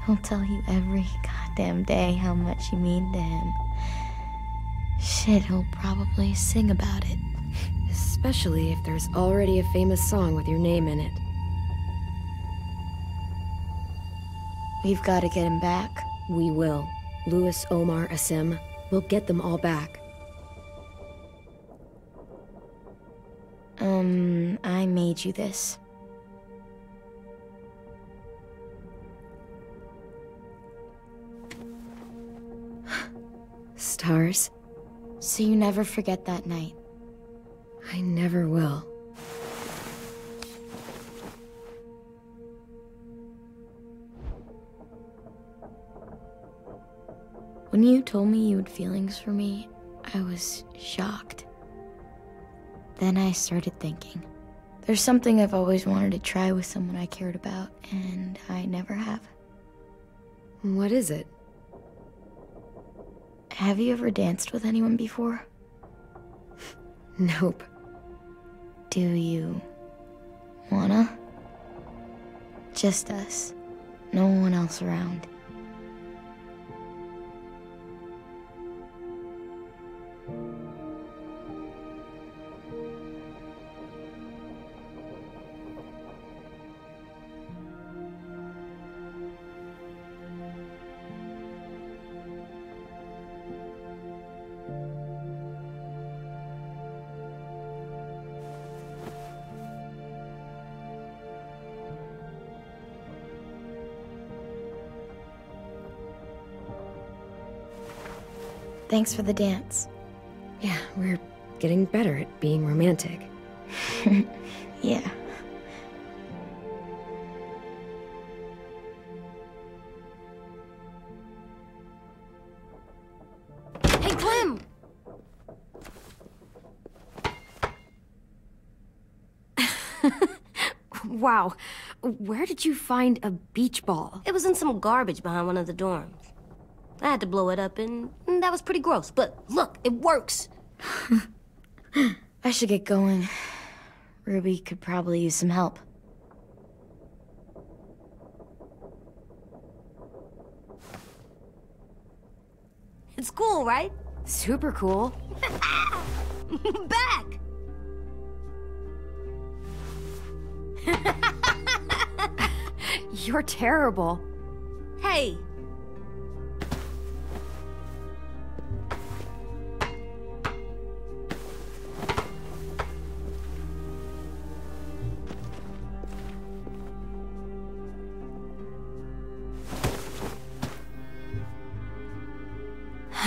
He'll tell you every goddamn day how much you mean to him. Shit, he'll probably sing about it. Especially if there's already a famous song with your name in it. We've got to get him back. We will. Louis, Omar, Asim. We'll get them all back. I made you this. Stars? So you never forget that night. I never will. When you told me you had feelings for me, I was shocked. Then I started thinking. There's something I've always wanted to try with someone I cared about, and I never have. What is it? Have you ever danced with anyone before? Nope. Do you wanna? Just us. No one else around. Thanks for the dance. Yeah, we're getting better at being romantic. Yeah. Hey, Clem! Wow. Where did you find a beach ball? It was in some garbage behind one of the dorms. I had to blow it up, and that was pretty gross. But look, it works. I should get going. Ruby could probably use some help. It's cool, right? Super cool. Back! You're terrible. Hey!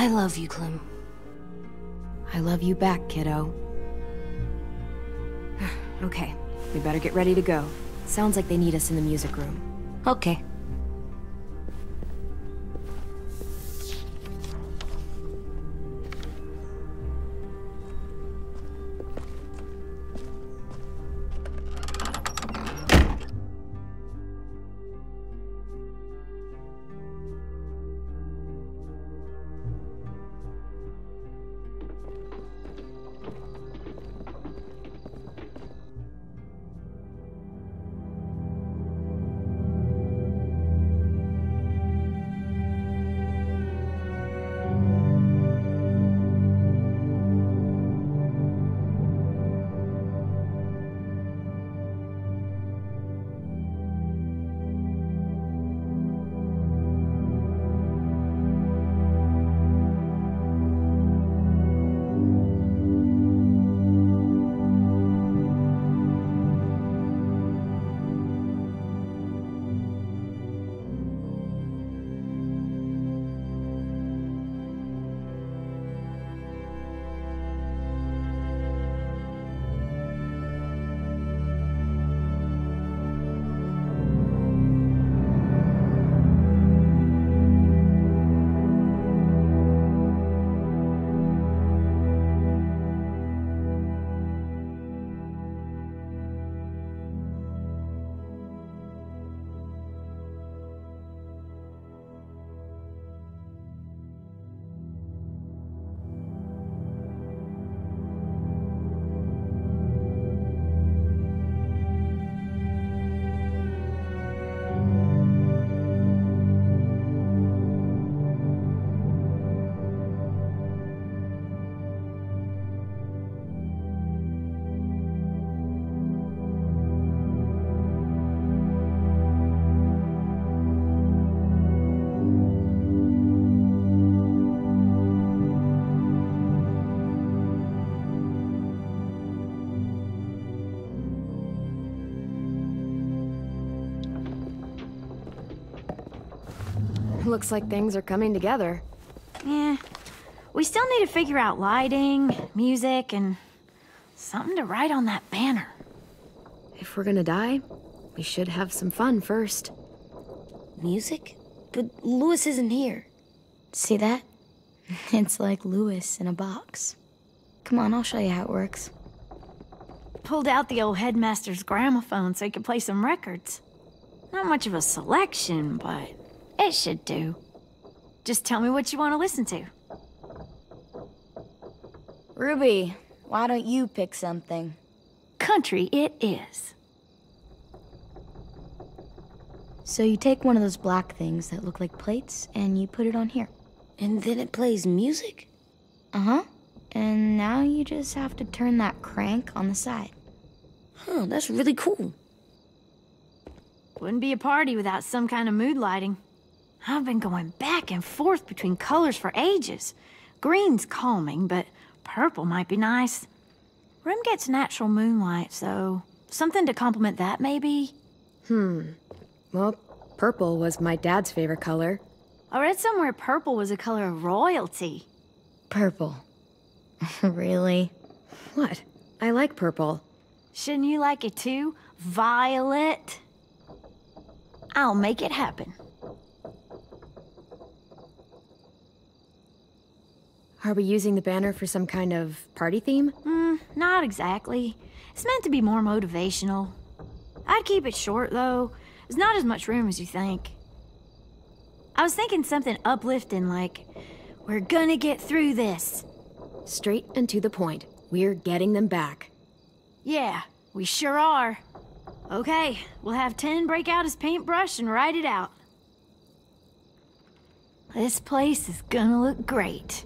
I love you, Clem. I love you back, kiddo. Okay, we better get ready to go. Sounds like they need us in the music room. Okay. Looks like things are coming together. Yeah. We still need to figure out lighting, music, and something to write on that banner. If we're gonna die, we should have some fun first. Music? But Louis isn't here. See that? It's like Louis in a box. Come on, I'll show you how it works. Pulled out the old headmaster's gramophone so he could play some records. Not much of a selection, but it should do. Just tell me what you want to listen to. Ruby, why don't you pick something? Country it is. So you take one of those black things that look like plates, and you put it on here. And then it plays music? Uh-huh. And now you just have to turn that crank on the side. Huh, that's really cool. Wouldn't be a party without some kind of mood lighting. I've been going back and forth between colors for ages. Green's calming, but purple might be nice. Room gets natural moonlight, so something to complement that, maybe? Well, purple was my dad's favorite color. I read somewhere purple was a color of royalty. Purple. Really? What? I like purple. Shouldn't you like it too? Violet? I'll make it happen. Are we using the banner for some kind of party theme? Not exactly. It's meant to be more motivational. I'd keep it short, though. There's not as much room as you think. I was thinking something uplifting like, we're gonna get through this. Straight and to the point. We're getting them back. Yeah, we sure are. Okay, we'll have 10 break out his paintbrush and write it out. This place is gonna look great.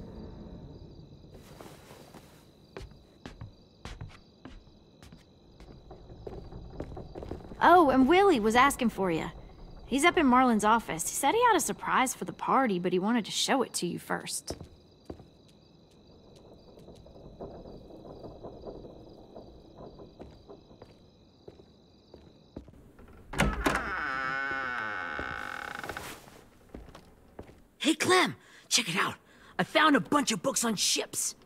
Oh, and Willie was asking for you. He's up in Marlin's office. He said he had a surprise for the party, but he wanted to show it to you first. Hey, Clem, check it out. I found a bunch of books on ships.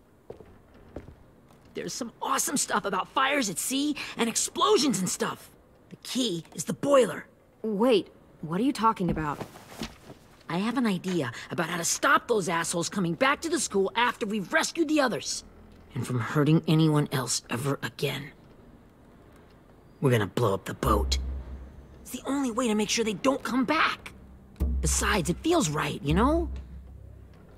There's some awesome stuff about fires at sea and explosions and stuff. The key is the boiler. Wait, what are you talking about? I have an idea about how to stop those assholes coming back to the school after we've rescued the others. And from hurting anyone else ever again. We're gonna blow up the boat. It's the only way to make sure they don't come back. Besides, it feels right, you know?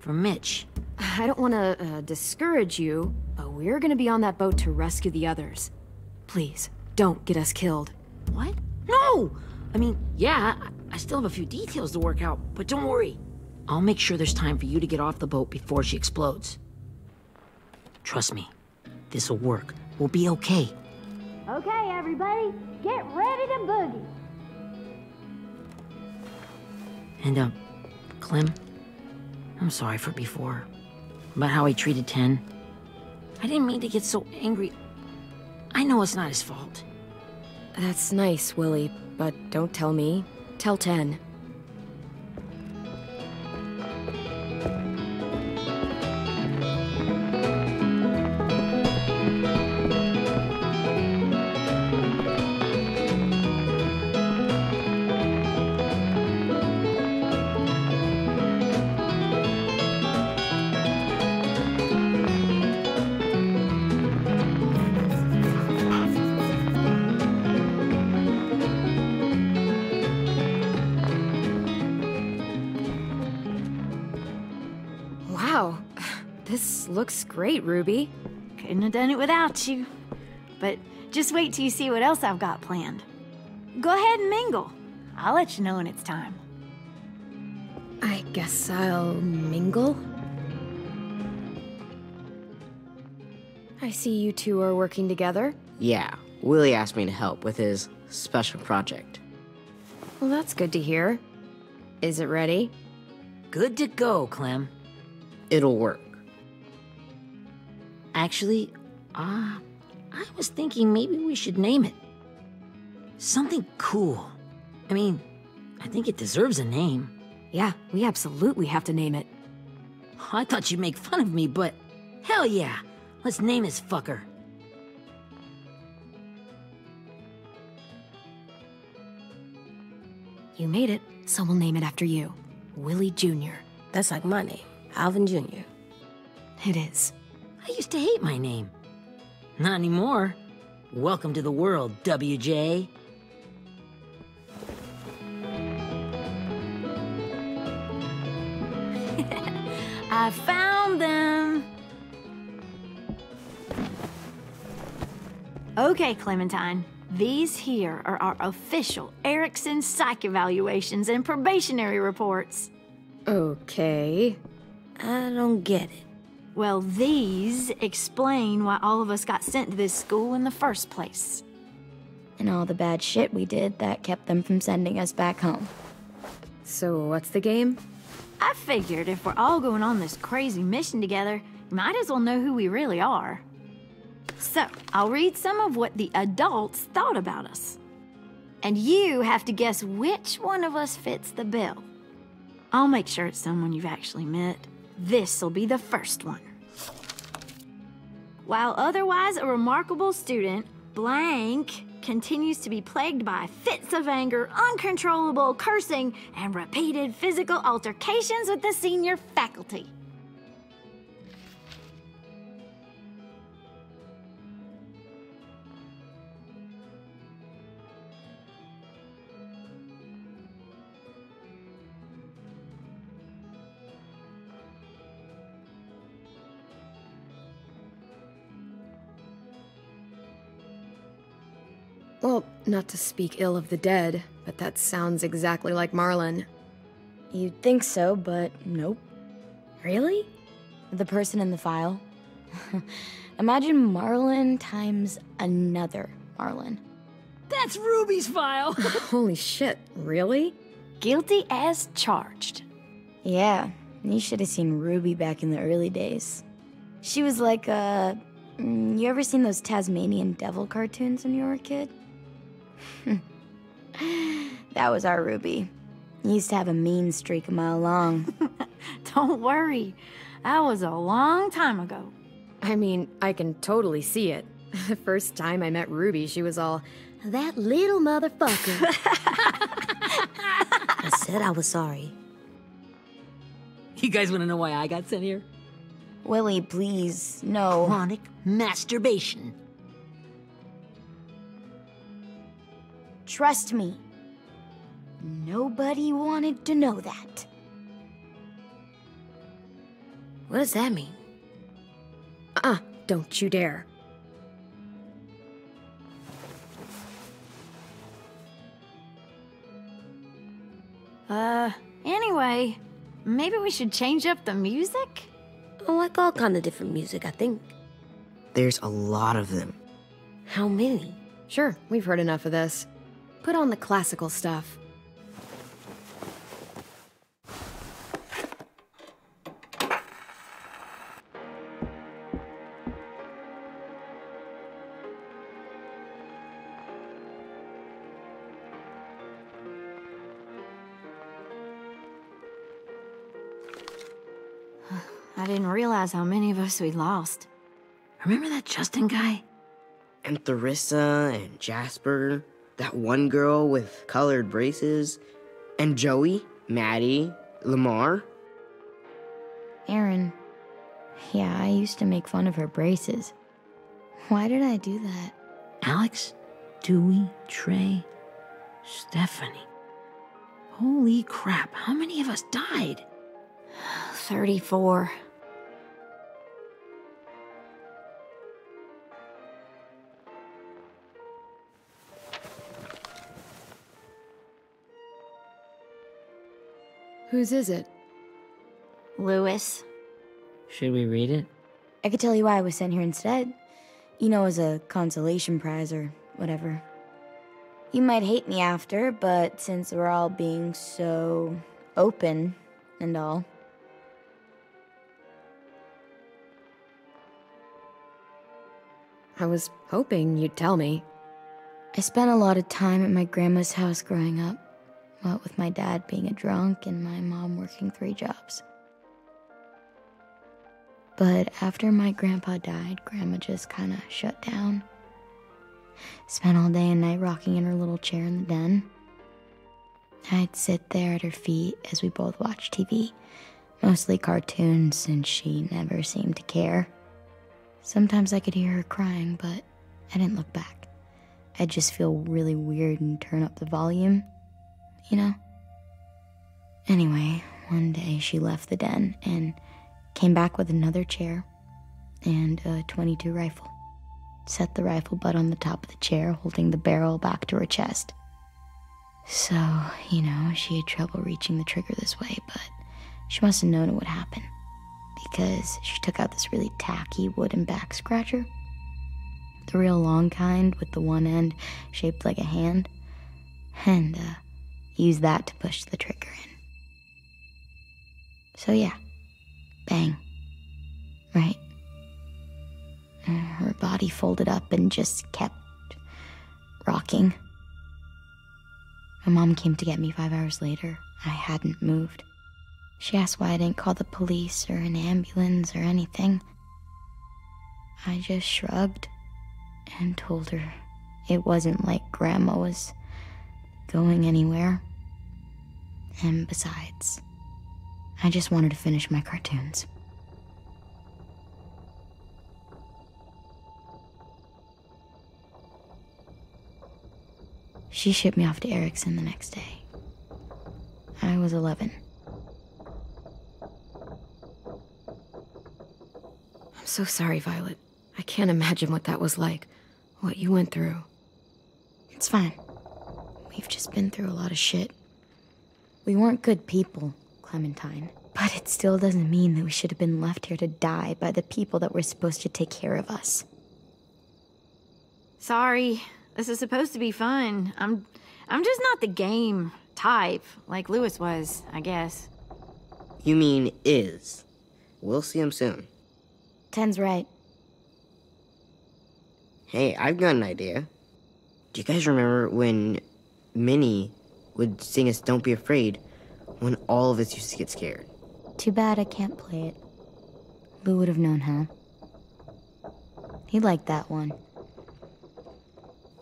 For Mitch. I don't want to discourage you, but we're gonna be on that boat to rescue the others. Please, don't get us killed. What? No! I mean, yeah, I still have a few details to work out, but don't worry. I'll make sure there's time for you to get off the boat before she explodes. Trust me, this'll work. We'll be okay. Okay, everybody, get ready to boogie. And, Clem, I'm sorry for before. About how he treated Ten. I didn't mean to get so angry. I know it's not his fault. That's nice, Willie, but don't tell me. Tell 10. Wow, this looks great, Ruby. Couldn't have done it without you. But just wait till you see what else I've got planned. Go ahead and mingle. I'll let you know when it's time. I guess I'll mingle? I see you two are working together. Yeah, Willie asked me to help with his special project. Well, that's good to hear. Is it ready? Good to go, Clem. It'll work. Actually, I was thinking maybe we should name it. Something cool. I mean, I think it deserves a name. Yeah, we absolutely have to name it. I thought you'd make fun of me, but hell yeah. Let's name this fucker. You made it, so we'll name it after you. Willie Jr. That's like my name, Alvin Jr. It is. I used to hate my name. Not anymore. Welcome to the world, WJ. I found them! Okay, Clementine. These here are our official Erickson psych evaluations and probationary reports. Okay. I don't get it. Well, these explain why all of us got sent to this school in the first place. And all the bad shit we did that kept them from sending us back home. So what's the game? I figured if we're all going on this crazy mission together, you might as well know who we really are. So, I'll read some of what the adults thought about us. And you have to guess which one of us fits the bill. I'll make sure it's someone you've actually met. This'll be the first one. While otherwise a remarkable student, blank continues to be plagued by fits of anger, uncontrollable cursing, and repeated physical altercations with the senior faculty. Well, not to speak ill of the dead, but that sounds exactly like Marlon. You'd think so, but nope. Really? The person in the file. Imagine Marlon times another Marlon. That's Ruby's file. Holy shit, really? Guilty as charged. Yeah, you should have seen Ruby back in the early days. She was like you ever seen those Tasmanian devil cartoons when you were a kid? That was our Ruby. He used to have a mean streak a mile long. Don't worry, that was a long time ago. I mean, I can totally see it. The first time I met Ruby, she was all, "That little motherfucker." I said I was sorry. You guys want to know why I got sent here? Willie, please, no. Chronic masturbation. Trust me. Nobody wanted to know that. What does that mean? Don't you dare. Anyway, maybe we should change up the music? I like all kind of different music, I think. There's a lot of them. How many? Sure, we've heard enough of this. Put on the classical stuff. I didn't realize how many of us we'd lost. Remember that Justin guy? And Theresa and Jasper, that one girl with colored braces, and Joey, Maddie, Lamar. Aaron. Yeah, I used to make fun of her braces. Why did I do that? Alex, Dewey, Trey, Stephanie. Holy crap, how many of us died? 34. Whose is it? Lewis. Should we read it? I could tell you why I was sent here instead. You know, as a consolation prize or whatever. You might hate me after, but since we're all being so open and all. I was hoping you'd tell me. I spent a lot of time at my grandma's house growing up. What with my dad being a drunk and my mom working 3 jobs. But after my grandpa died, Grandma just kind of shut down. Spent all day and night rocking in her little chair in the den. I'd sit there at her feet as we both watched TV, mostly cartoons since she never seemed to care. Sometimes I could hear her crying, but I didn't look back. I'd just feel really weird and turn up the volume, you know? Anyway, one day she left the den and came back with another chair and a .22 rifle. Set the rifle butt on the top of the chair, holding the barrel back to her chest. So, you know, she had trouble reaching the trigger this way, but she must have known it would happen, because she took out this really tacky wooden back scratcher. The real long kind with the one end shaped like a hand, and used that to push the trigger in. So yeah, bang, right? Her body folded up and just kept rocking. My mom came to get me 5 hours later. I hadn't moved. She asked why I didn't call the police or an ambulance or anything. I just shrugged and told her it wasn't like Grandma was going anywhere. And besides, I just wanted to finish my cartoons. She shipped me off to Erickson the next day. I was 11. I'm so sorry, Violet. I can't imagine what that was like, what you went through. It's fine. We've just been through a lot of shit. We weren't good people, Clementine. But it still doesn't mean that we should have been left here to die by the people that were supposed to take care of us. Sorry. This is supposed to be fun. I'm just not the game type, like Louis was, I guess. You mean is. We'll see him soon. Ten's right. Hey, I've got an idea. Do you guys remember when Minnie would sing us Don't Be Afraid when all of us used to get scared? Too bad I can't play it. Lou would have known how. He liked that one.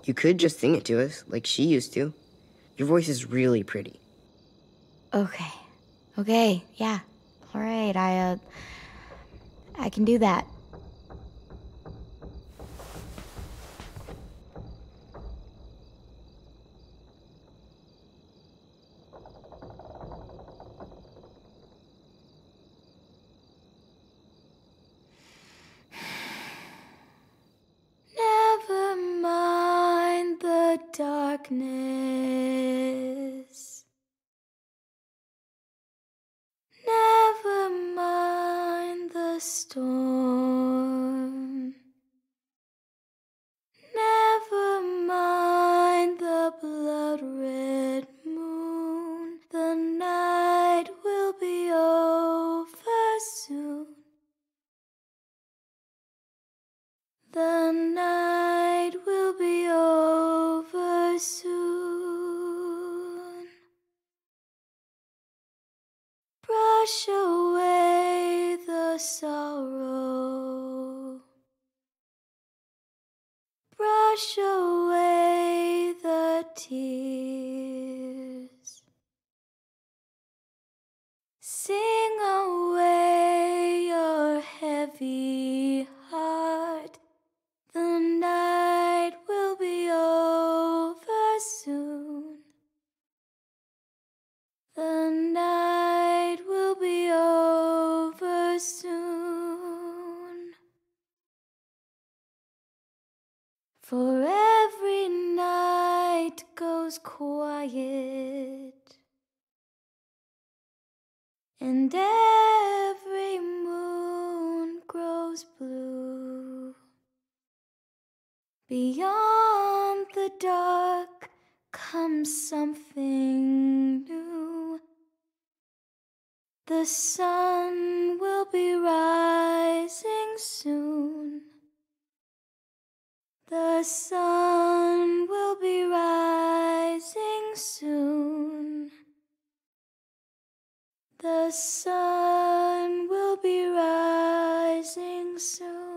You could just sing it to us, like she used to. Your voice is really pretty. Okay, yeah. All right, I can do that. Never mind the darkness. Never mind the storm. Never mind the blood-red moon. The night will be over soon. The night will be over soon. Brush away the sorrow. Brush away the tears. Sing away your heavy heart. The night will be over soon. The night will be over soon. For every night goes quiet, and every moon grows blue. Beyond the dark comes something new. The sun will be rising soon. The sun will be rising soon. The sun will be rising soon.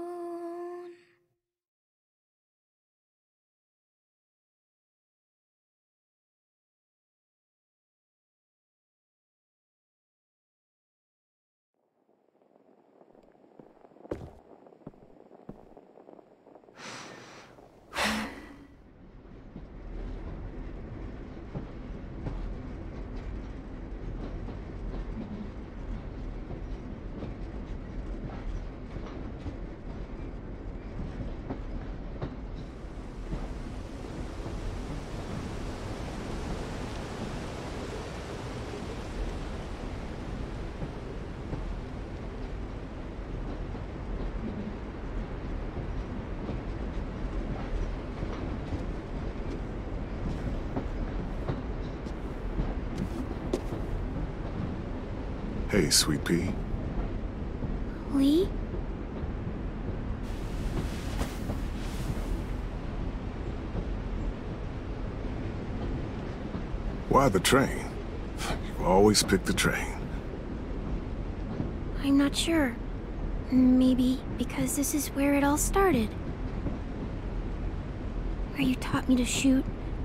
Hey, Sweet Pea. Lee? Why the train? You always pick the train. I'm not sure. Maybe because this is where it all started. Where you taught me to shoot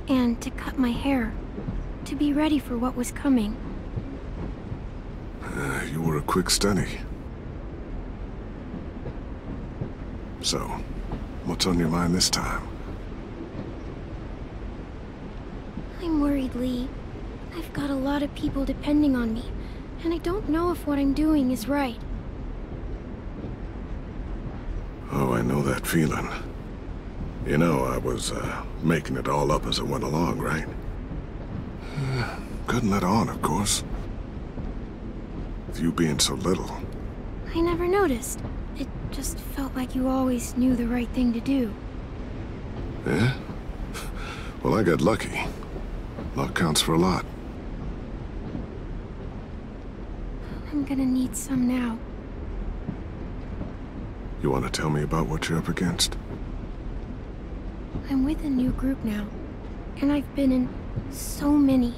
and to cut my hair. To be ready for what was coming. You were a quick study. So, what's on your mind this time? I'm worried, Lee. I've got a lot of people depending on me, and I don't know if what I'm doing is right. Oh, I know that feeling. You know, I was, making it all up as I went along, right? Couldn't let on, of course. With you being so little. I never noticed. It just felt like you always knew the right thing to do. Yeah? Well, I got lucky. Luck counts for a lot. I'm gonna need some now. You want to tell me about what you're up against? I'm with a new group now, and I've been in so many,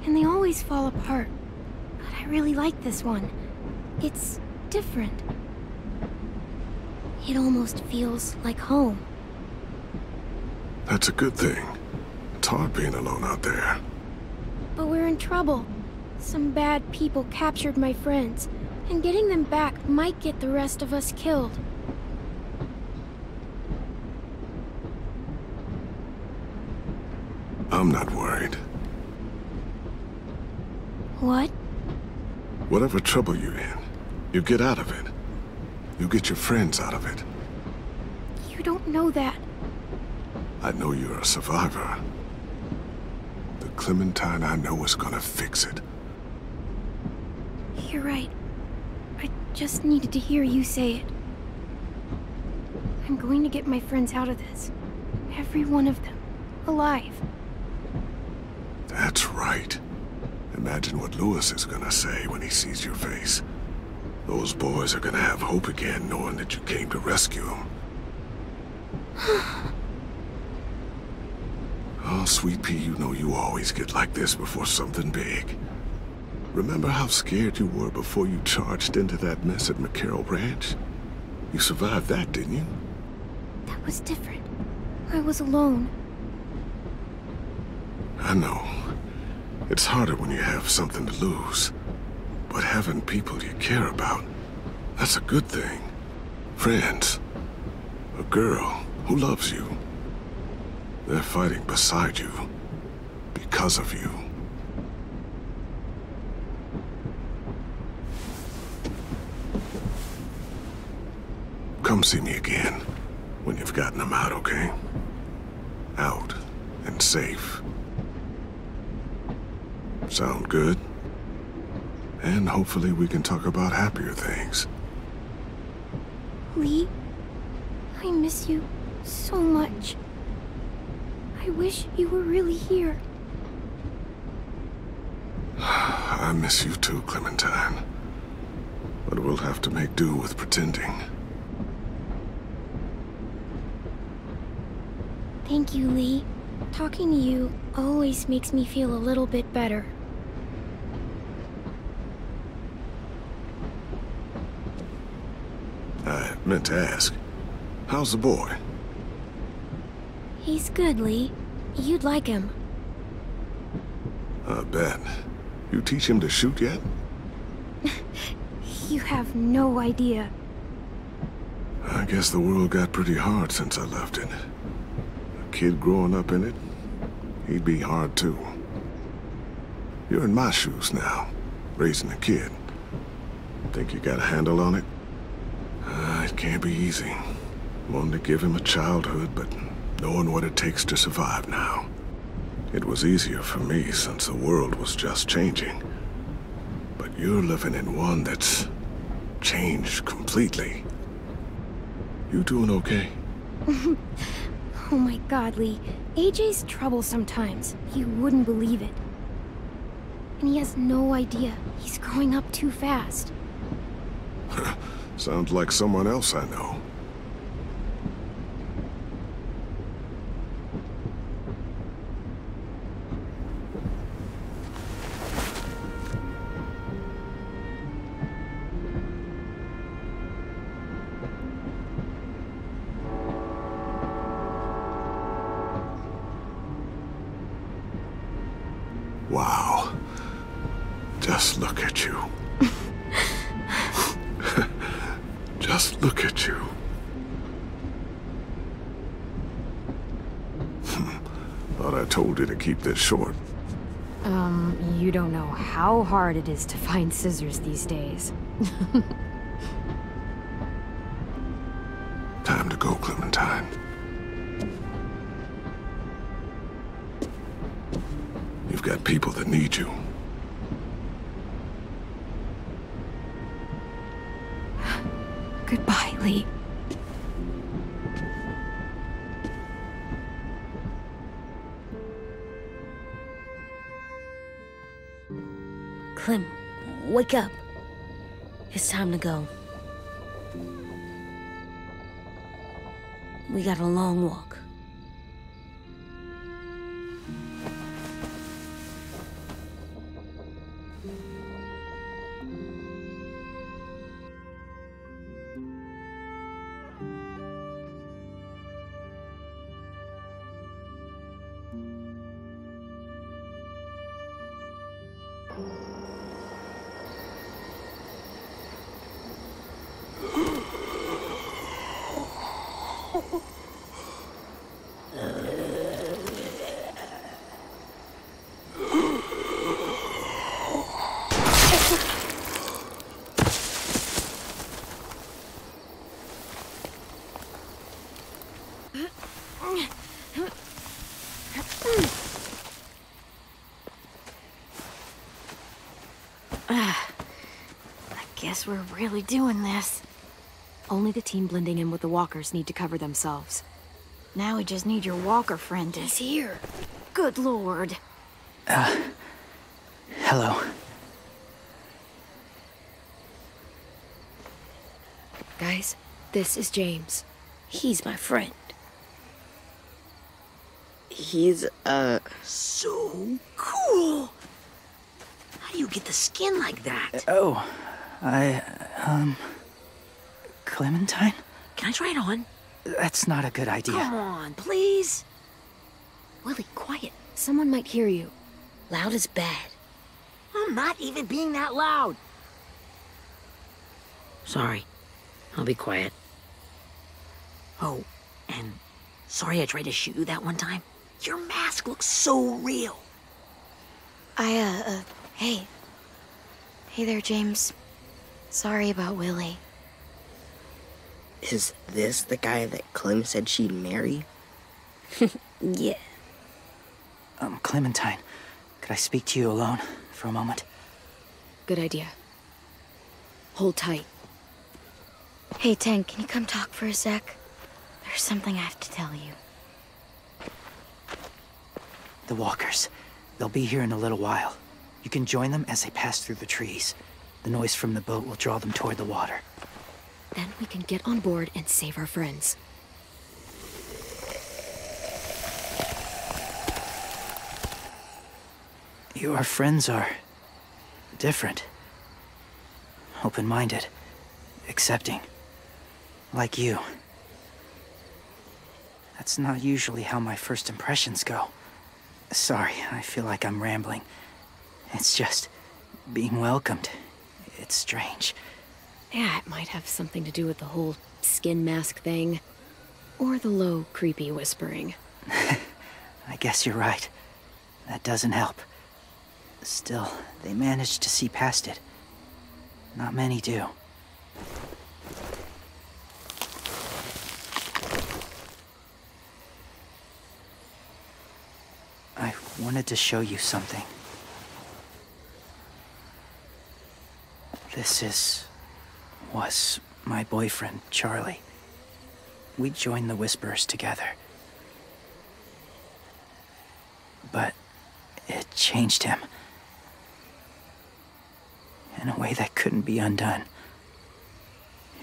and they always fall apart. But I really like this one. It's different. It almost feels like home. That's a good thing. It's hard being alone out there. But we're in trouble. Some bad people captured my friends, and getting them back might get the rest of us killed. I'm not worried. What? Whatever trouble you're in, you get out of it. You get your friends out of it. You don't know that. I know you're a survivor. The Clementine I know is gonna fix it. You're right. I just needed to hear you say it. I'm going to get my friends out of this. Every one of them. Alive. That's right. Imagine what Louis is gonna say when he sees your face. Those boys are gonna have hope again, knowing that you came to rescue them. Oh, Sweet Pea, you know you always get like this before something big. Remember how scared you were before you charged into that mess at McCarroll Ranch? You survived that, didn't you? That was different. I was alone. I know. It's harder when you have something to lose. But having people you care about, that's a good thing. Friends. A girl who loves you. They're fighting beside you. Because of you. Come see me again when you've gotten them out, okay? Out and safe. Sound good? And hopefully we can talk about happier things. Lee, I miss you so much. I wish you were really here. I miss you too, Clementine. But we'll have to make do with pretending. Thank you, Lee. Talking to you always makes me feel a little bit better. Meant to ask. How's the boy? He's good, Lee. You'd like him. I bet. You teach him to shoot yet? You have no idea. I guess the world got pretty hard since I left it. A kid growing up in it, he'd be hard too. You're in my shoes now, raising a kid. Think you got a handle on it? It can't be easy. Wanting to give him a childhood, but knowing what it takes to survive now. It was easier for me since the world was just changing. But you're living in one that's changed completely. You doing okay? Oh my god, Lee. AJ's trouble sometimes. You wouldn't believe it. And he has no idea. He's growing up too fast. Sounds like someone else I know. Wow. Just look at you. Just look at you. Thought I told you to keep this short. You don't know how hard it is to find scissors these days. Time to go, Clementine. You've got people that need you. Goodbye, Lee. Clem, wake up. It's time to go. We got a long walk. Guess we're really doing this. Only the team blending in with the walkers need to cover themselves. Now we just need your walker friend to... He's here. Good lord. Hello. Guys, this is James. He's my friend. He's, So cool! How do you get the skin like that? Oh, Clementine? Can I try it on? That's not a good idea. Come on, please. Willie, quiet. Someone might hear you. Loud is bad. I'm not even being that loud. Sorry. I'll be quiet. Oh, and sorry I tried to shoot you that one time. Your mask looks so real. Hey. Hey there, James. Sorry about Willie. is this the guy that Clem said she'd marry? Yeah. Clementine, could I speak to you alone for a moment? Good idea. Hold tight. Hey, Tank, can you come talk for a sec? There's something I have to tell you. The walkers. They'll be here in a little while. You can join them as they pass through the trees. The noise from the boat will draw them toward the water. Then we can get on board and save our friends. Your friends are... different. Open-minded. Accepting. Like you. That's not usually how my first impressions go. Sorry, I feel like I'm rambling. It's just being welcomed. It's strange. Yeah, it might have something to do with the whole skin mask thing. Or the low, creepy whispering. I guess you're right. That doesn't help. Still, they managed to see past it. Not many do. I wanted to show you something. This was my boyfriend, Charlie. We joined the Whisperers together. But it changed him. In a way that couldn't be undone.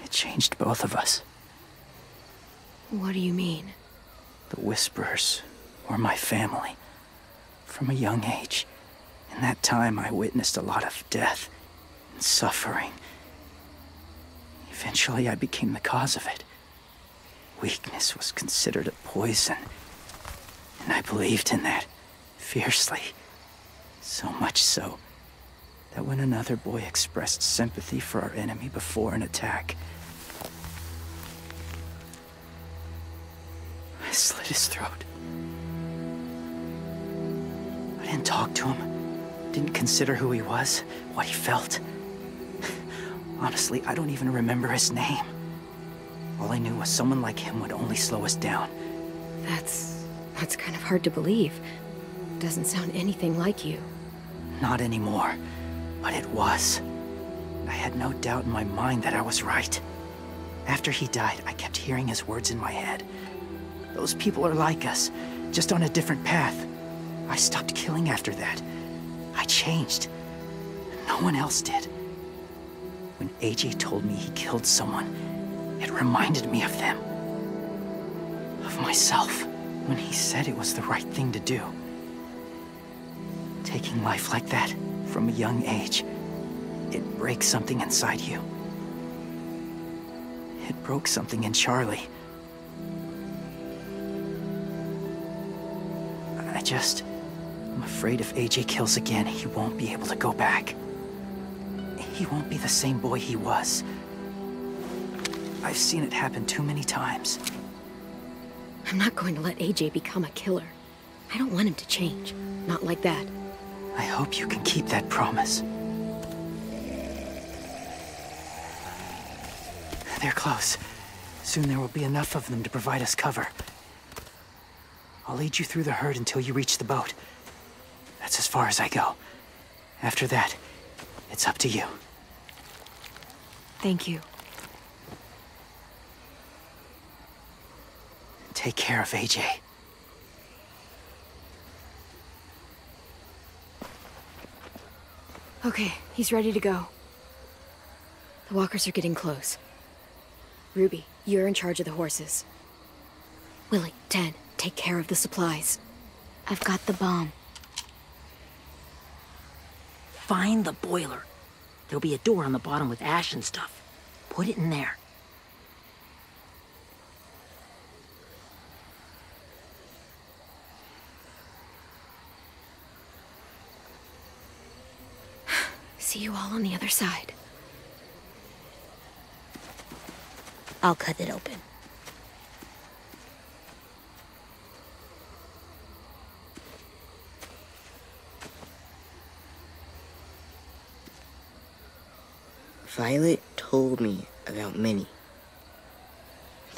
It changed both of us. What do you mean? The Whisperers were my family. From a young age. In that time, I witnessed a lot of death and suffering. Eventually, I became the cause of it. Weakness was considered a poison. And I believed in that, fiercely. So much so, that when another boy expressed sympathy for our enemy before an attack, I slit his throat. I didn't talk to him, didn't consider who he was, what he felt. Honestly, I don't even remember his name. All I knew was someone like him would only slow us down. That's kind of hard to believe. Doesn't sound anything like you. Not anymore, but it was. I had no doubt in my mind that I was right. After he died, I kept hearing his words in my head. Those people are like us, just on a different path. I stopped killing after that. I changed. No one else did. When AJ told me he killed someone, it reminded me of them. Of myself. When he said it was the right thing to do. Taking life like that, from a young age, it breaks something inside you. It broke something in Charlie. I'm afraid if AJ kills again, he won't be able to go back. He won't be the same boy he was. I've seen it happen too many times. I'm not going to let AJ become a killer. I don't want him to change. Not like that. I hope you can keep that promise. They're close. Soon there will be enough of them to provide us cover. I'll lead you through the herd until you reach the boat. That's as far as I go. After that, it's up to you. Thank you. Take care of AJ. Okay, he's ready to go. The walkers are getting close. Ruby, you're in charge of the horses. Willie, Ted, take care of the supplies. I've got the bomb. Find the boiler. There'll be a door on the bottom with ash and stuff. Put it in there. See you all on the other side. I'll cut it open. Violet told me about Minnie.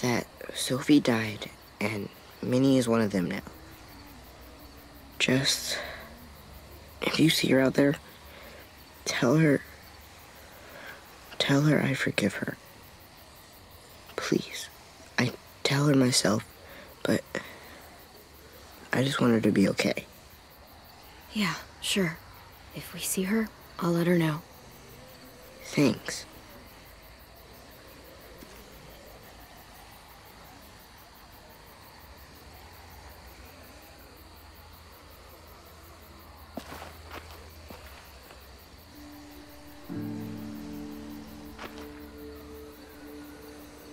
That Sophie died, and Minnie is one of them now. Just... if you see her out there, tell her I forgive her. Please. I tell her myself, but I just want her to be okay. Yeah, sure. If we see her, I'll let her know. Thanks.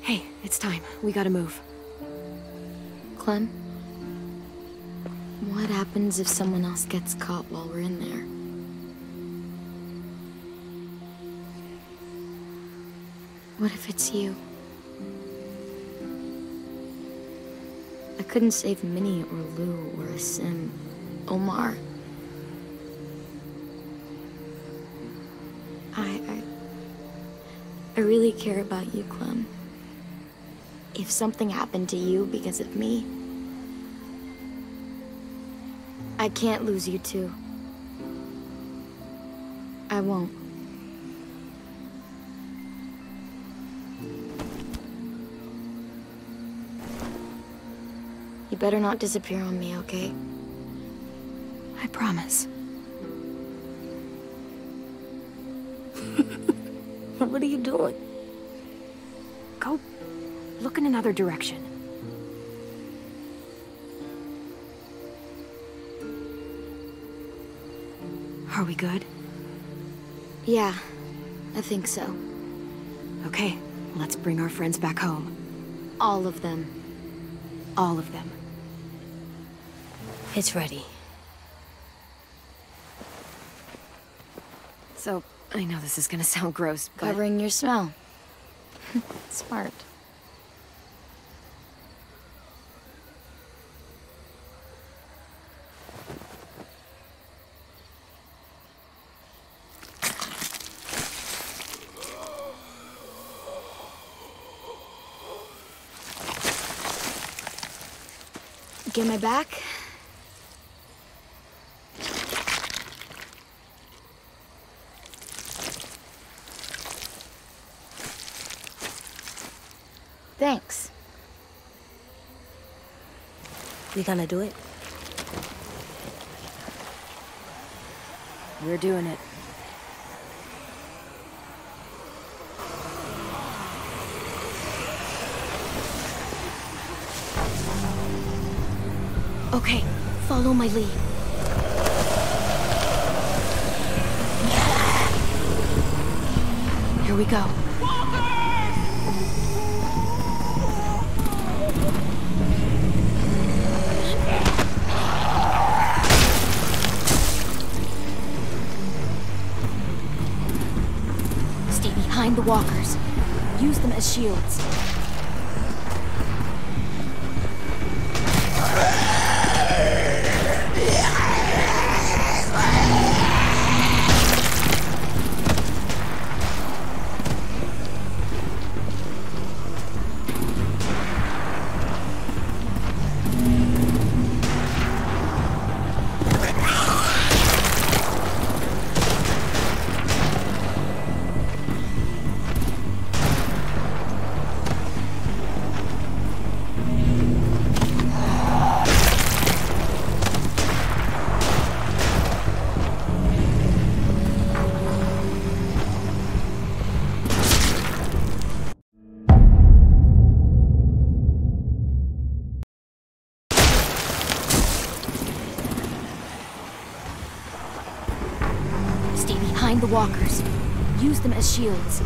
Hey, It's time. We gotta move. Clem, what happens if someone else gets caught while we're in there? What if it's you? I couldn't save Minnie or Lou or Asim, Omar. I really care about you, Clem. If something happened to you because of me, I can't lose you too. I won't. You better not disappear on me, okay? I promise. What are you doing? Go look in another direction. Are we good? Yeah, I think so. Okay, let's bring our friends back home. All of them. All of them. It's ready. So, I know this is gonna sound gross, but... Covering your smell. Smart. Get my back? Thanks. We gonna do it? We're doing it. Okay, follow my lead. Here we go. Stay behind the walkers. Use them as shields. Behind the walkers. Use them as shields.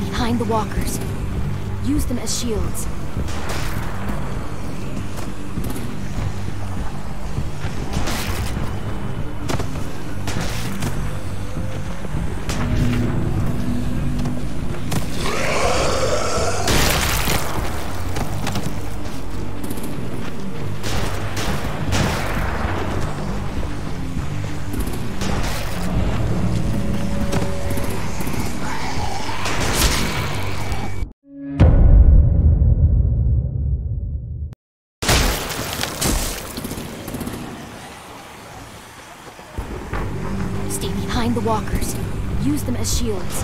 Behind the walkers. Use them as shields. Stay behind the walkers. Use them as shields.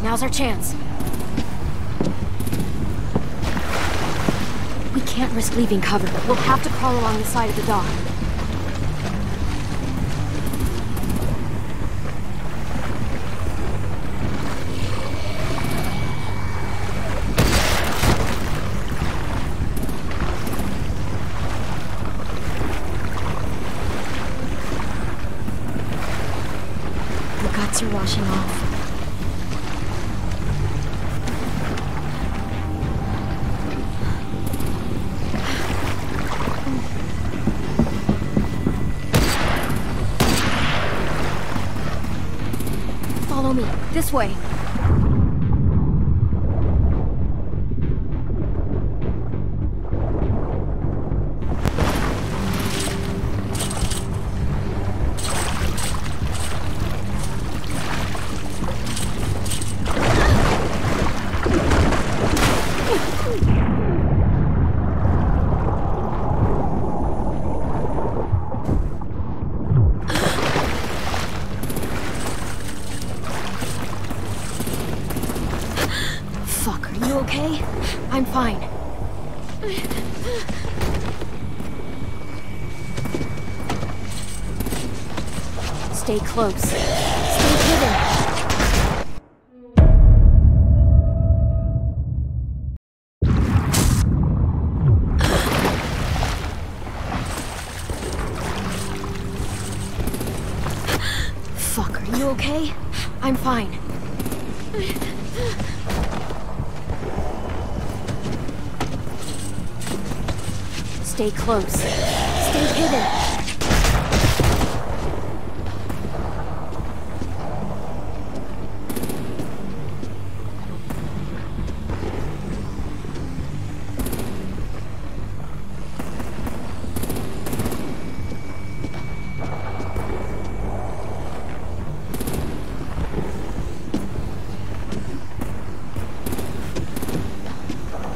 Now's our chance. We can't risk leaving cover. We'll have to crawl along the side of the dock. The guts are washing off. Follow me. This way. Okay? I'm fine. Stay close. Stay hidden. Fuck, are you okay? I'm fine. Stay close. Stay hidden.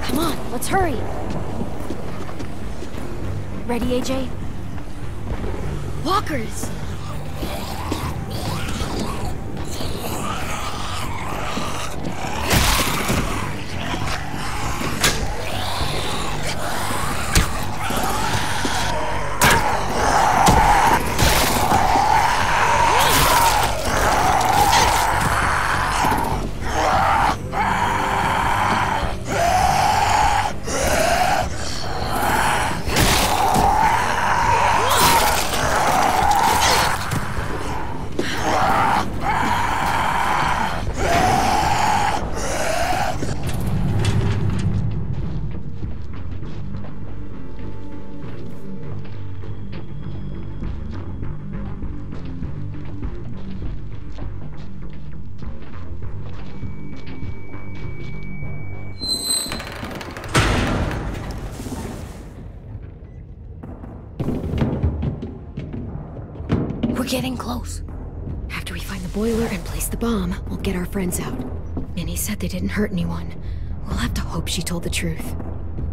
Come on, let's hurry. Ready, AJ? Walkers! We're getting close. After we find the boiler and place the bomb, we'll get our friends out. Minnie said they didn't hurt anyone. We'll have to hope she told the truth.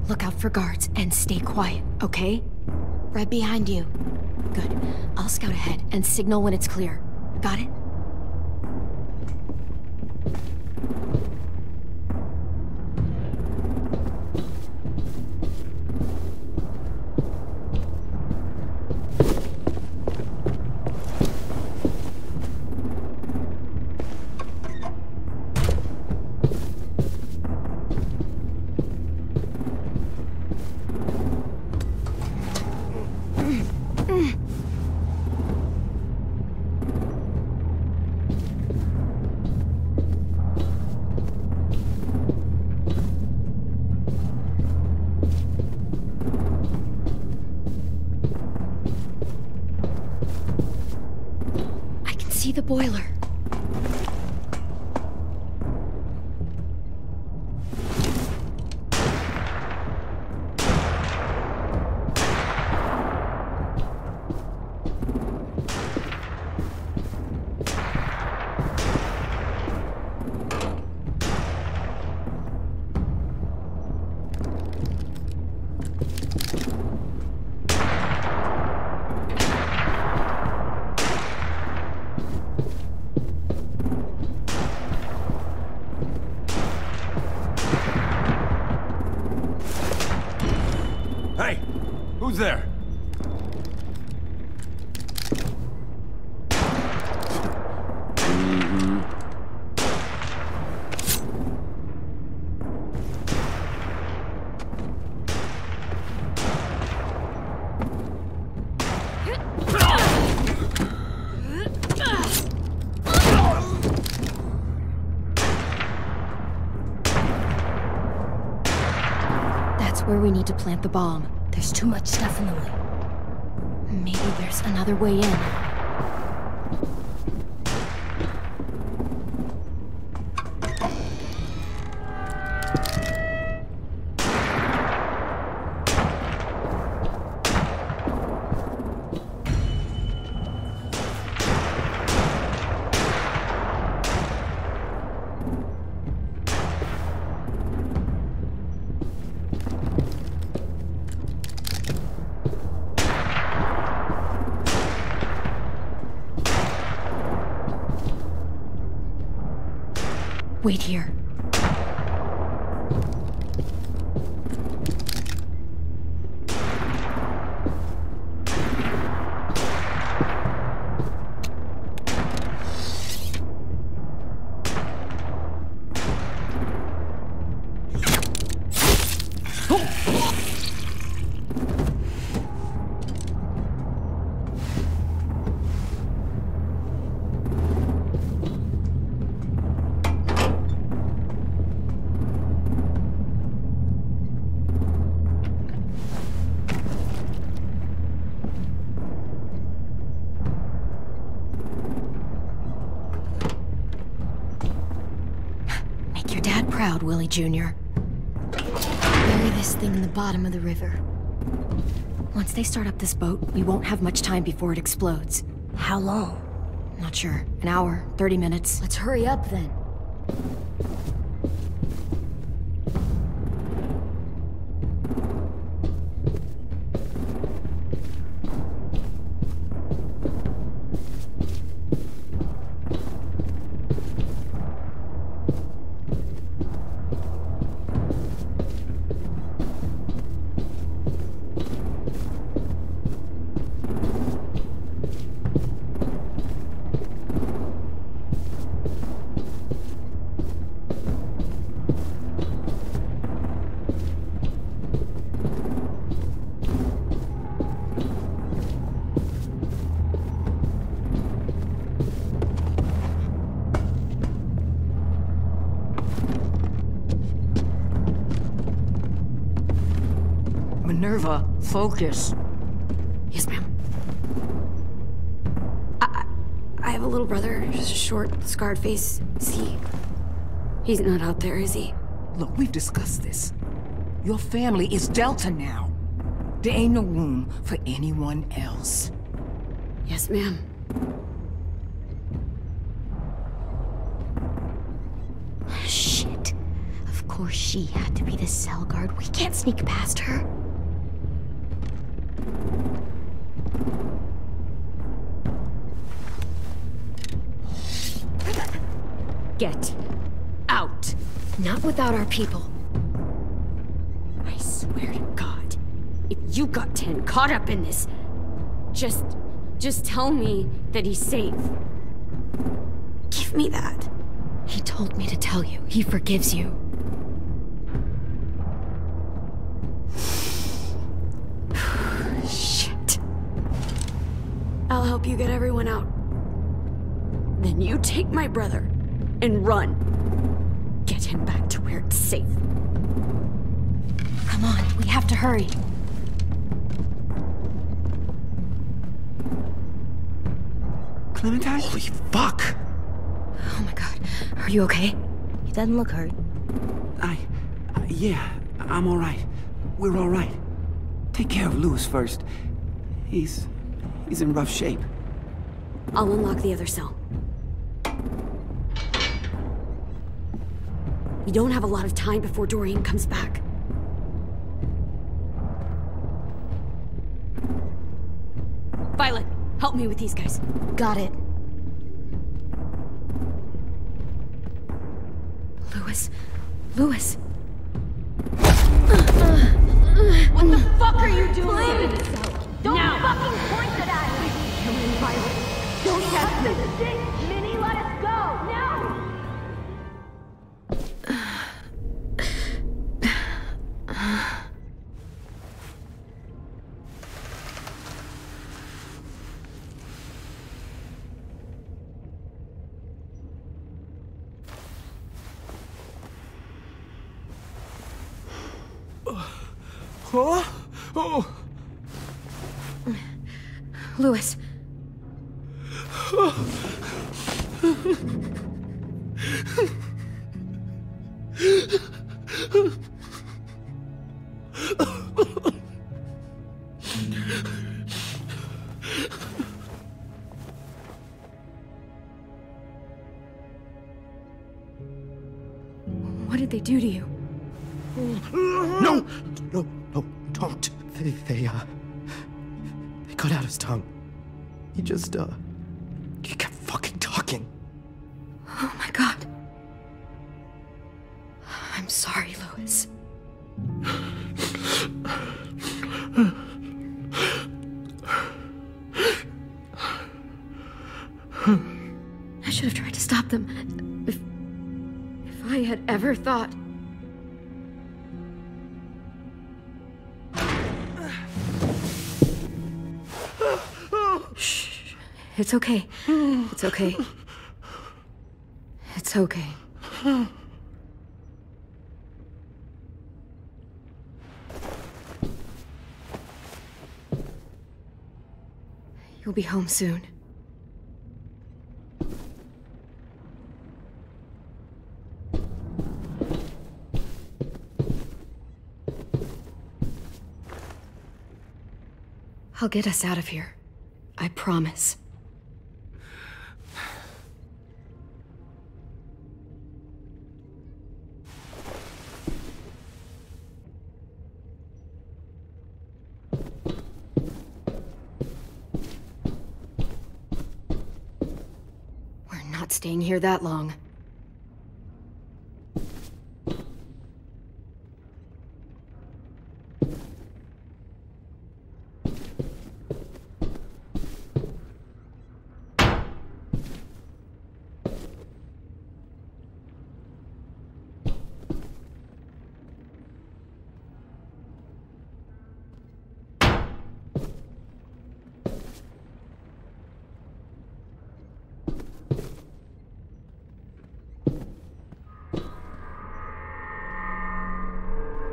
Look out for guards and stay quiet, okay? Right behind you. Good. I'll scout ahead and signal when it's clear. Got it? The boiler. Who's there? That's where we need to plant the bomb. There's too much stuff in the way. Maybe there's another way in. Wait here. Proud, Willie Jr. Bury this thing in the bottom of the river. Once they start up this boat, we won't have much time before it explodes. How long? Not sure. An hour, 30 minutes. Let's hurry up then. Minerva, focus. Yes, ma'am. I have a little brother, short, scarred face. He's not out there, is he? Look, we've discussed this. Your family is Delta now. There ain't no room for anyone else. Yes, ma'am. Shit. Of course she had to be the cell guard. We can't sneak past her. Get out. Not without our people. I swear to God, if you got 10 caught up in this, just tell me that he's safe. Give me that. He told me to tell you. He forgives you. Shit. I'll help you get everyone out. Then you take my brother and run. Get him back to where it's safe. Come on, we have to hurry. Clementine? Holy fuck! Oh my god. Are you okay? He doesn't look hurt. Yeah, I'm alright. We're alright. Take care of Louis first. He's in rough shape. I'll unlock the other cell. We don't have a lot of time before Dorian comes back. Violet, help me with these guys. Got it. Louis. What the fuck are you doing? Don't fucking point it at me! Come in, Violet. Don't test me! Minnie, let us go! Now! Huh? Oh. Louis. What did they do to you? No, don't. They cut out his tongue. He kept fucking talking. Oh my god. I'm sorry, Louis. I should have tried to stop them. If I had ever thought... Shh. It's okay. It's okay. It's okay. You'll be home soon. I'll get us out of here. I promise. We're not staying here that long.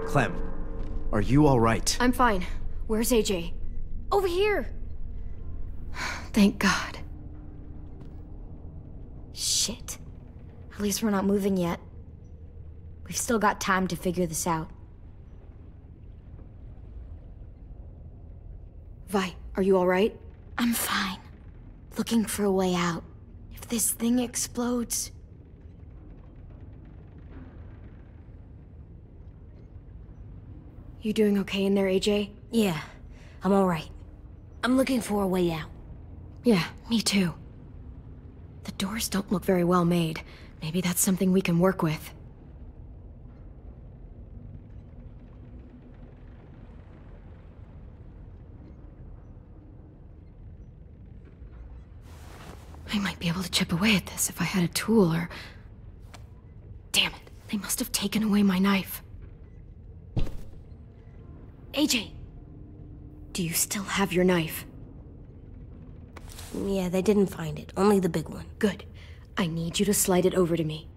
Clem, are you all right? I'm fine. Where's AJ? Over here! Thank God. Shit. At least we're not moving yet. We've still got time to figure this out. Vi, are you all right? I'm fine. Looking for a way out. If this thing explodes... You doing okay in there, AJ? Yeah, I'm alright. I'm looking for a way out. Yeah, me too. The doors don't look very well made. Maybe that's something we can work with. I might be able to chip away at this if I had a tool or... Damn it, they must have taken away my knife. AJ! Do you still have your knife? Yeah, they didn't find it. Only the big one. Good. I need you to slide it over to me.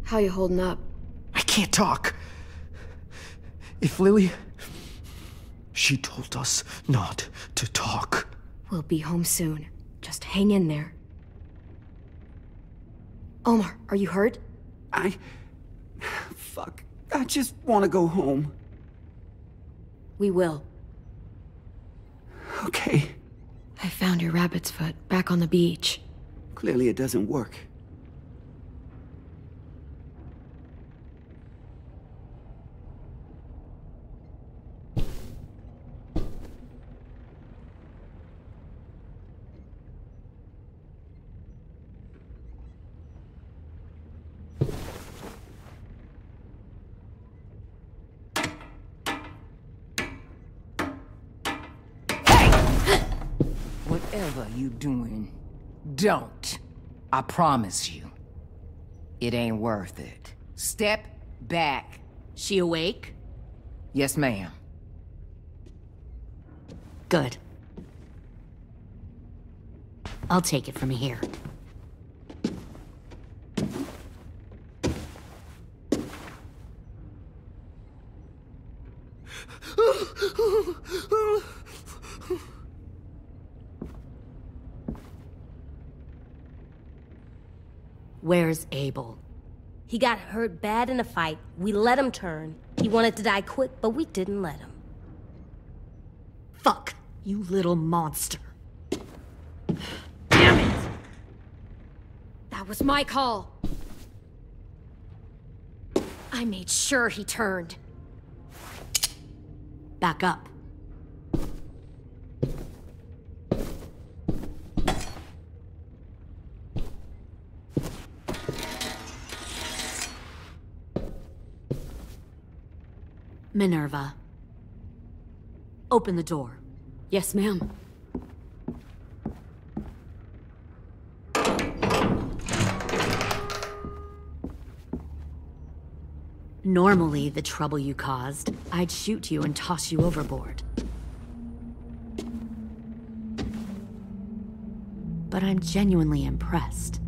How you holding up? I can't talk. If Lily... She told us not to talk. We'll be home soon. Just hang in there. Omar, are you hurt? Fuck. I just want to go home. We will. Okay. I found your rabbit's foot back on the beach. Clearly it doesn't work. Whatever you doing, don't. I promise you. It ain't worth it. Step back. She awake? Yes, ma'am. Good. I'll take it from here. Where's Abel? He got hurt bad in a fight. We let him turn. He wanted to die quick, but we didn't let him. Fuck, you little monster. Damn it! That was my call. I made sure he turned. Back up. Minerva. Open the door. Yes, ma'am. Normally, the trouble you caused, I'd shoot you and toss you overboard. But I'm genuinely impressed.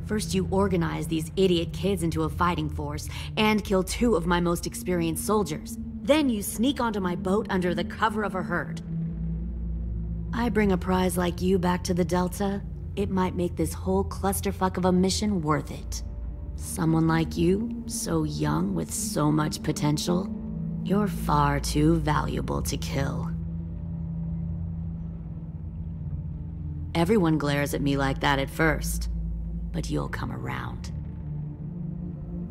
First, you organize these idiot kids into a fighting force and kill 2 of my most experienced soldiers. Then you sneak onto my boat under the cover of a herd. I bring a prize like you back to the Delta, it might make this whole clusterfuck of a mission worth it. Someone like you, so young with so much potential, you're far too valuable to kill. Everyone glares at me like that at first, but you'll come around.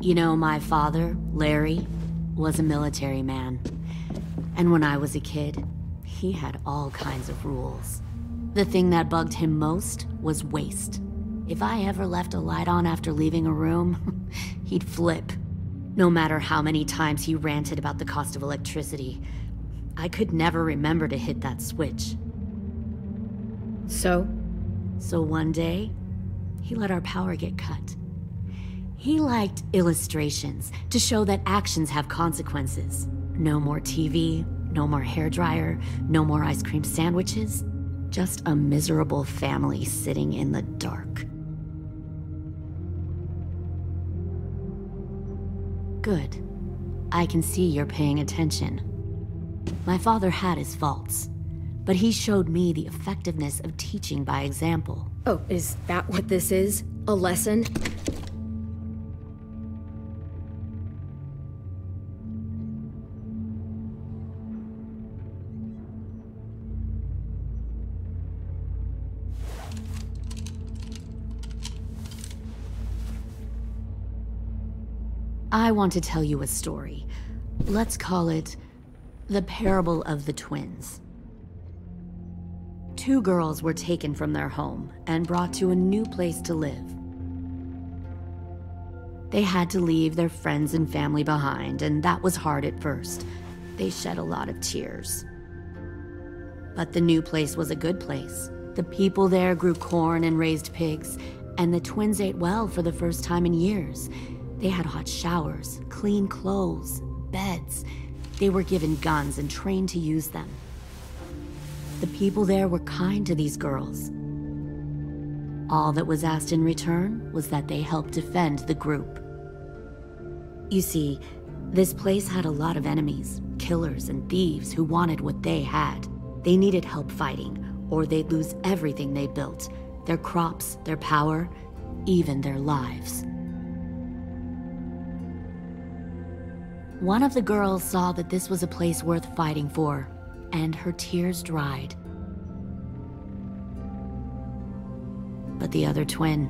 You know, my father, Larry, was a military man. And when I was a kid, he had all kinds of rules. The thing that bugged him most was waste. If I ever left a light on after leaving a room, he'd flip. No matter how many times he ranted about the cost of electricity, I could never remember to hit that switch. So one day, he let our power get cut. He liked illustrations to show that actions have consequences. No more TV, no more hairdryer, no more ice cream sandwiches. Just a miserable family sitting in the dark. Good. I can see you're paying attention. My father had his faults, but he showed me the effectiveness of teaching by example. Oh, is that what this is? A lesson? I want to tell you a story. Let's call it the Parable of the Twins. Two girls were taken from their home and brought to a new place to live. They had to leave their friends and family behind, and that was hard at first. They shed a lot of tears. But the new place was a good place. The people there grew corn and raised pigs, and the twins ate well for the first time in years. They had hot showers, clean clothes, beds. They were given guns and trained to use them. The people there were kind to these girls. All that was asked in return was that they help defend the group. You see, this place had a lot of enemies, killers and thieves who wanted what they had. They needed help fighting, or they'd lose everything they built, their crops, their power, even their lives. One of the girls saw that this was a place worth fighting for, and her tears dried. But the other twin,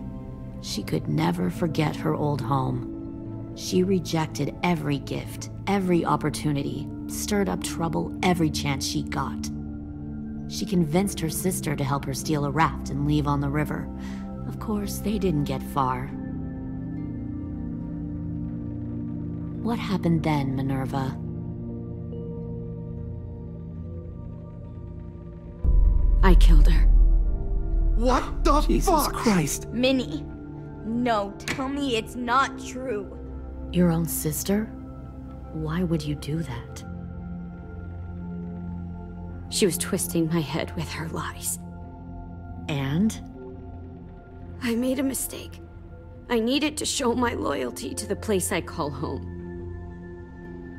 she could never forget her old home. She rejected every gift, every opportunity, stirred up trouble every chance she got. She convinced her sister to help her steal a raft and leave on the river. Of course, they didn't get far. What happened then, Minerva? I killed her. What the Jesus fuck? Christ. Minnie, no, tell me it's not true. Your own sister? Why would you do that? She was twisting my head with her lies. And? I made a mistake. I needed to show my loyalty to the place I call home.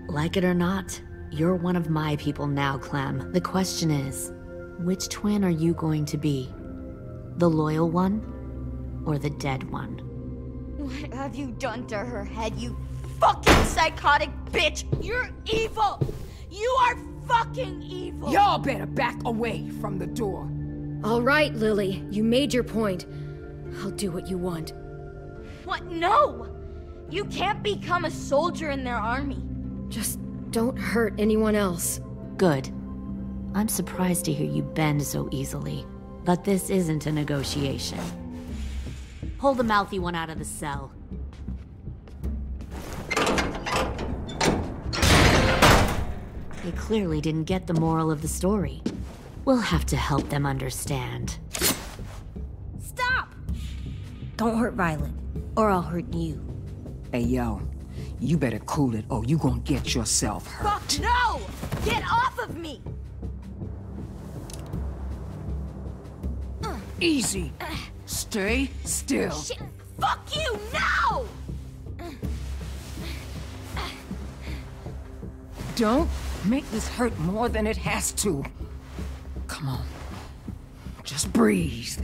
Like it or not, you're one of my people now, Clem. The question is, which twin are you going to be? The loyal one, or the dead one? What have you done to her head, you fucking psychotic bitch? You're evil! You are fucking evil! Y'all better back away from the door. All right, Lily, you made your point. I'll do what you want. What? No! You can't become a soldier in their army. Just don't hurt anyone else. Good. I'm surprised to hear you bend so easily. But this isn't a negotiation. Pull the mouthy one out of the cell. They clearly didn't get the moral of the story. We'll have to help them understand. Stop! Don't hurt Violet, or I'll hurt you. Hey, yo. You better cool it, or you gonna get yourself hurt. Fuck no! Get off of me! Easy. Stay still. Shit! Fuck you! No! Don't make this hurt more than it has to. Come on. Just breathe.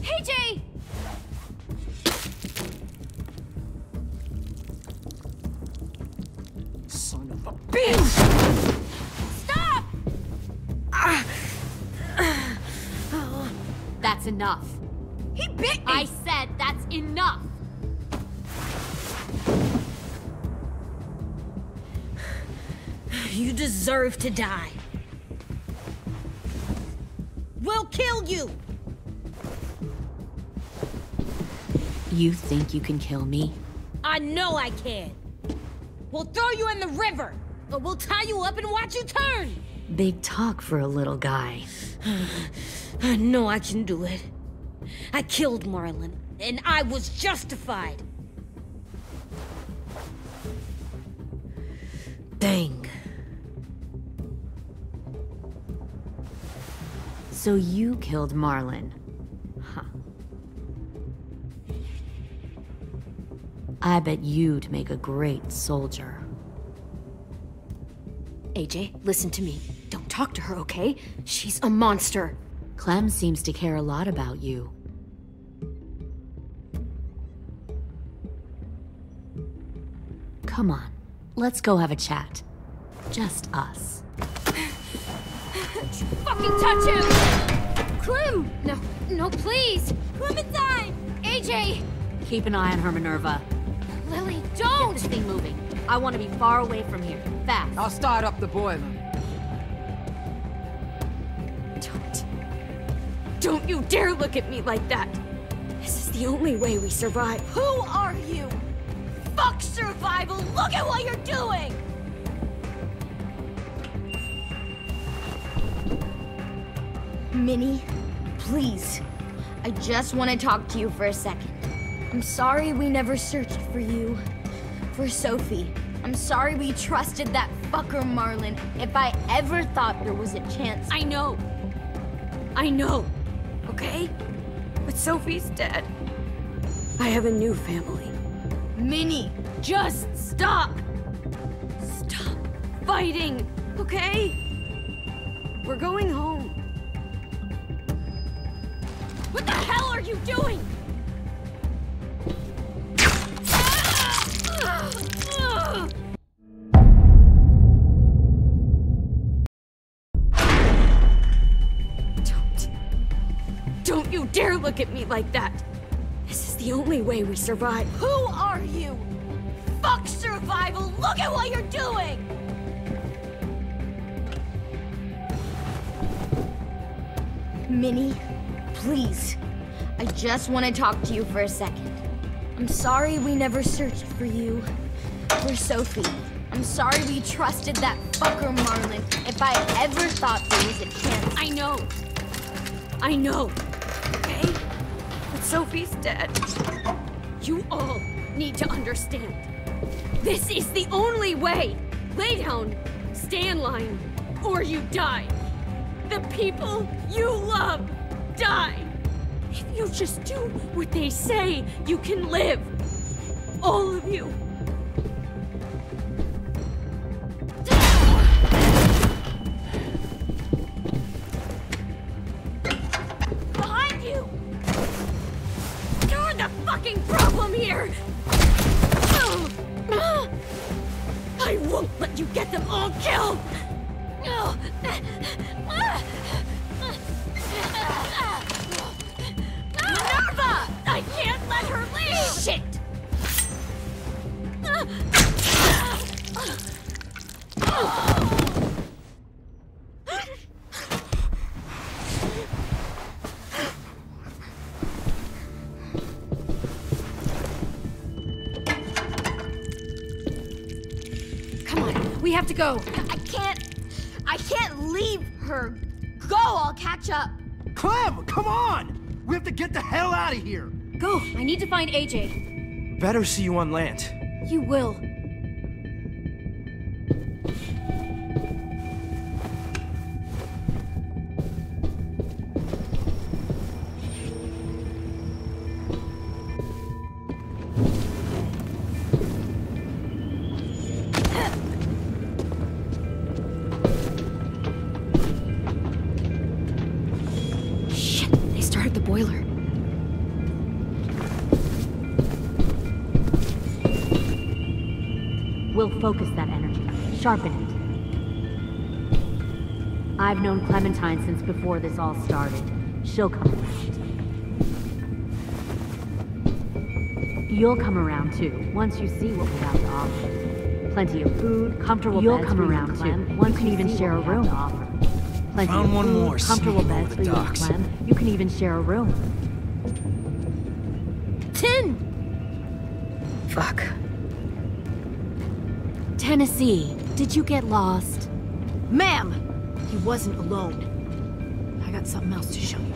Hey, Jay! Son of a bitch! Stop! That's enough. He bit me! I said that's enough! You deserve to die. We'll kill you! You think you can kill me? I know I can. We'll throw you in the river, or we'll tie you up and watch you turn. Big talk for a little guy. I know I can do it. I killed Marlon, and I was justified. thing. So you killed Marlon. Huh. I bet you'd make a great soldier. AJ, listen to me. Don't talk to her, okay? She's a monster. Clem seems to care a lot about you. Come on, let's go have a chat. Just us. Fucking touch him! Clem! No, please! Clementine! AJ! Keep an eye on her, Minerva. Lily, don't! Get this thing moving. I want to be far away from here. Fast. I'll start up the boiler. Don't you dare look at me like that! This is the only way we survive. Who are you? Fuck survival! Look at what you're doing! Minnie, please. I just want to talk to you for a second. I'm sorry we never searched for you. For Sophie. I'm sorry we trusted that fucker Marlon. If I ever thought there was a chance... I know, okay? But Sophie's dead. I have a new family. Minnie! Just stop! Stop fighting, okay? We're going home. What the hell are you doing? Don't you dare look at me like that! This is the only way we survive. Who are you? Fuck survival! Look at what you're doing! Minnie, please. I just want to talk to you for a second. I'm sorry we never searched for you. For Sophie. I'm sorry we trusted that fucker Marlon. If I ever thought there was a chance... I know, okay? But Sophie's dead. You all need to understand. This is the only way. Lay down, stay in line, or you die. The people you love die. If you just do what they say, you can live. All of you. Behind you! You're the fucking problem here! I won't let you get them all killed! Minerva! I can't let her leave! Shit! Come on, we have to go. I can't leave her. Go, I'll catch up. Clem, come on! We have to get the hell out of here! Go, I need to find AJ. Better see you on land. You will. Boiler. We'll focus that energy, sharpen it. I've known Clementine since before this all started. She'll come around. You'll come around too, once you see what we have to offer. Plenty of food, comfortable beds. You'll come around too, once you even share a room. Plenty of Found one food, more comfortable sneaking beds over for the you and docks. Clem. You can even share a room. 10! Fuck. Tennessee, did you get lost? Ma'am! He wasn't alone. I got something else to show you.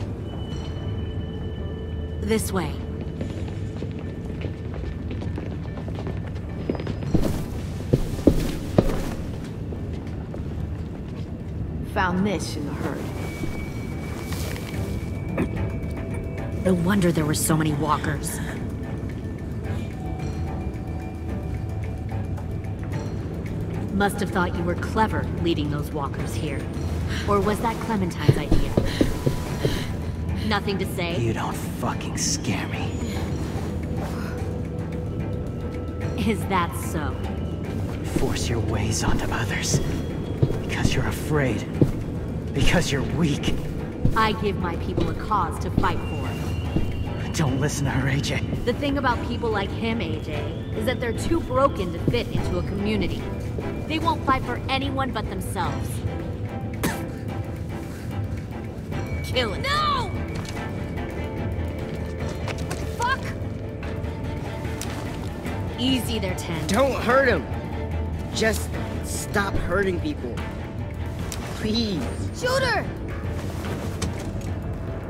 This way. found this in a hurry. No wonder there were so many walkers. Must have thought you were clever leading those walkers here. Or was that Clementine's idea? Nothing to say? You don't fucking scare me. Is that so? Force your ways onto others. Because you're afraid. Because you're weak. I give my people a cause to fight for. Don't listen to her, AJ. The thing about people like him, AJ, is that they're too broken to fit into a community. They won't fight for anyone but themselves. Kill it. No! Fuck! Easy there, Ten. Don't hurt him. Just stop hurting people. Please. Shoot her!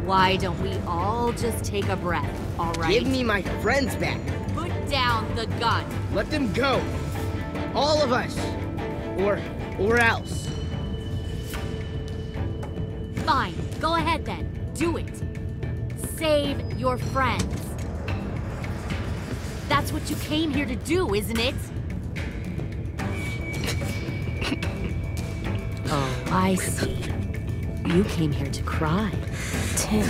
Why don't we all just take a breath, all right? Give me my friends back. Put down the gun. Let them go. All of us. Or else. Fine. Go ahead then. Do it. Save your friends. That's what you came here to do, isn't it? Oh, I see. You came here to cry. Tim.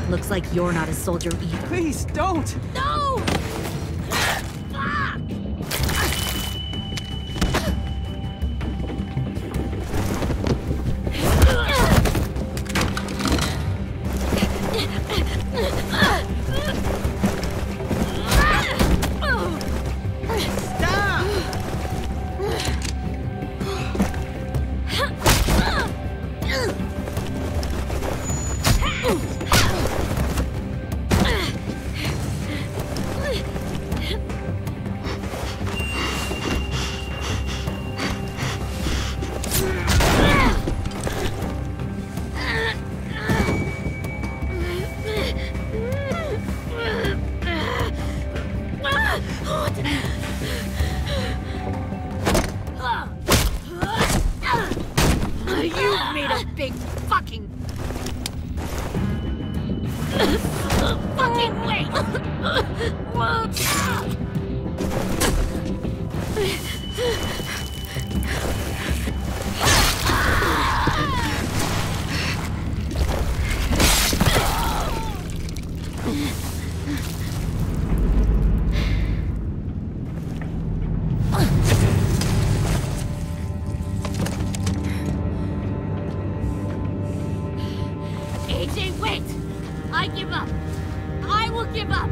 Looks like you're not a soldier either. Please, don't! No! AJ, wait! I give up. I will give up.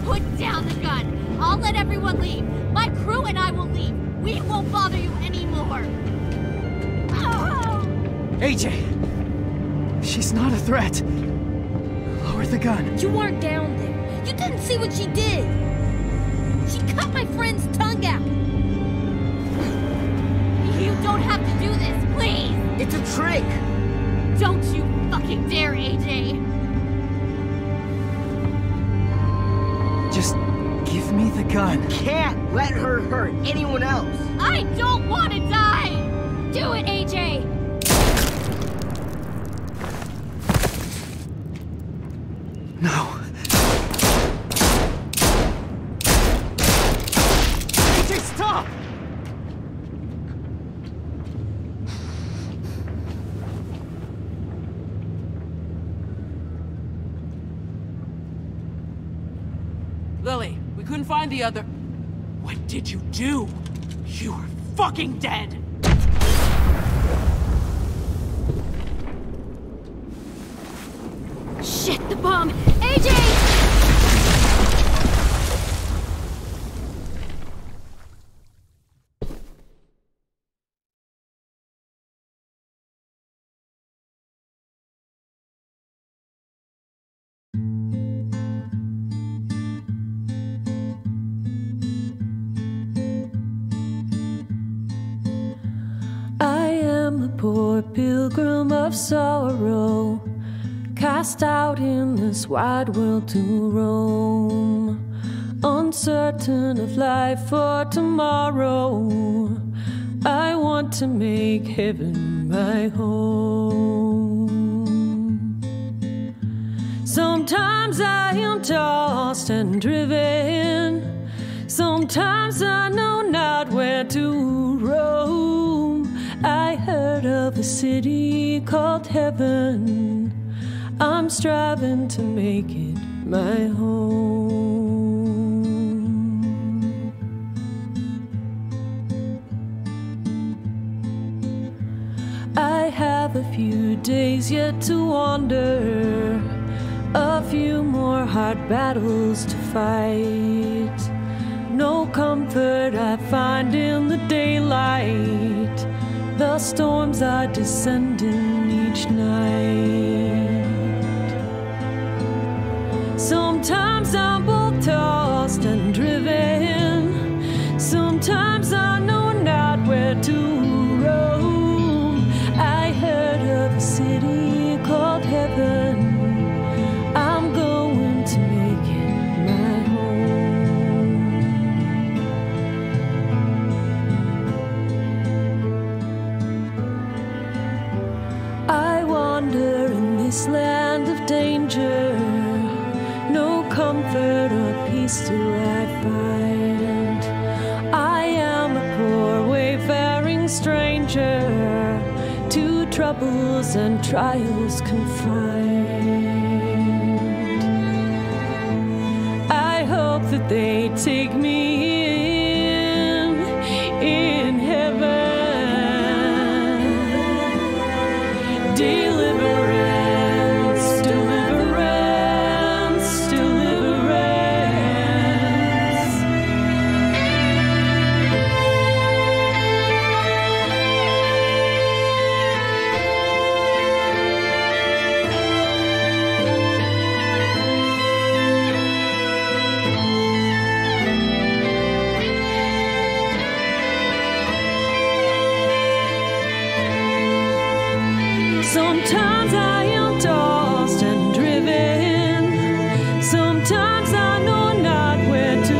Put down the gun. I'll let everyone leave. My crew and I will leave. We won't bother you anymore. Oh! AJ! She's not a threat. Lower the gun. You weren't down there. You didn't see what she did. She cut my friend's tongue out. You don't have to do this, please! It's a trick! Don't you fucking dare, AJ! Just give me the gun. You can't let her hurt anyone else. I don't want to die! Do it, AJ! No. AJ, stop! Lily, we couldn't find the other... What did you do? You are fucking dead! Shit, the bomb! AJ! Poor pilgrim of sorrow, cast out in this wide world to roam, uncertain of life for tomorrow. I want to make heaven my home. Sometimes I am tossed and driven. Sometimes I know not where to roam. I heard of a city called heaven. I'm striving to make it my home. I have a few days yet to wander, a few more hard battles to fight. No comfort I find in the daylight. The storms are descending each night. Sometimes I'm both tossed and driven. Sometimes I know not where to roam. I heard of a city called heaven. I'm going to make it my home. I wander in this land of danger. No comfort or peace do I find. I am a poor wayfaring stranger, to troubles and trials confined. I hope that they take me in heaven. Deliverance, deliverance, deliverance. Sometimes I am tossed and driven. Sometimes I know not where to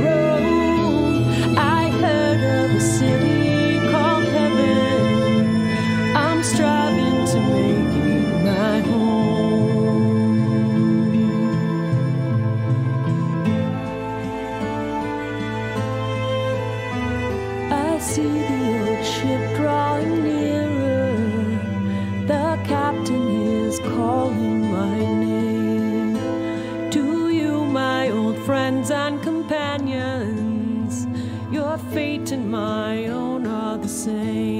roam. I heard of a city called heaven. I'm striving to make it my home. I see the old ship drawing nearer. The captain is calling my name. To you, my old friends and companions, your fate and my own are the same.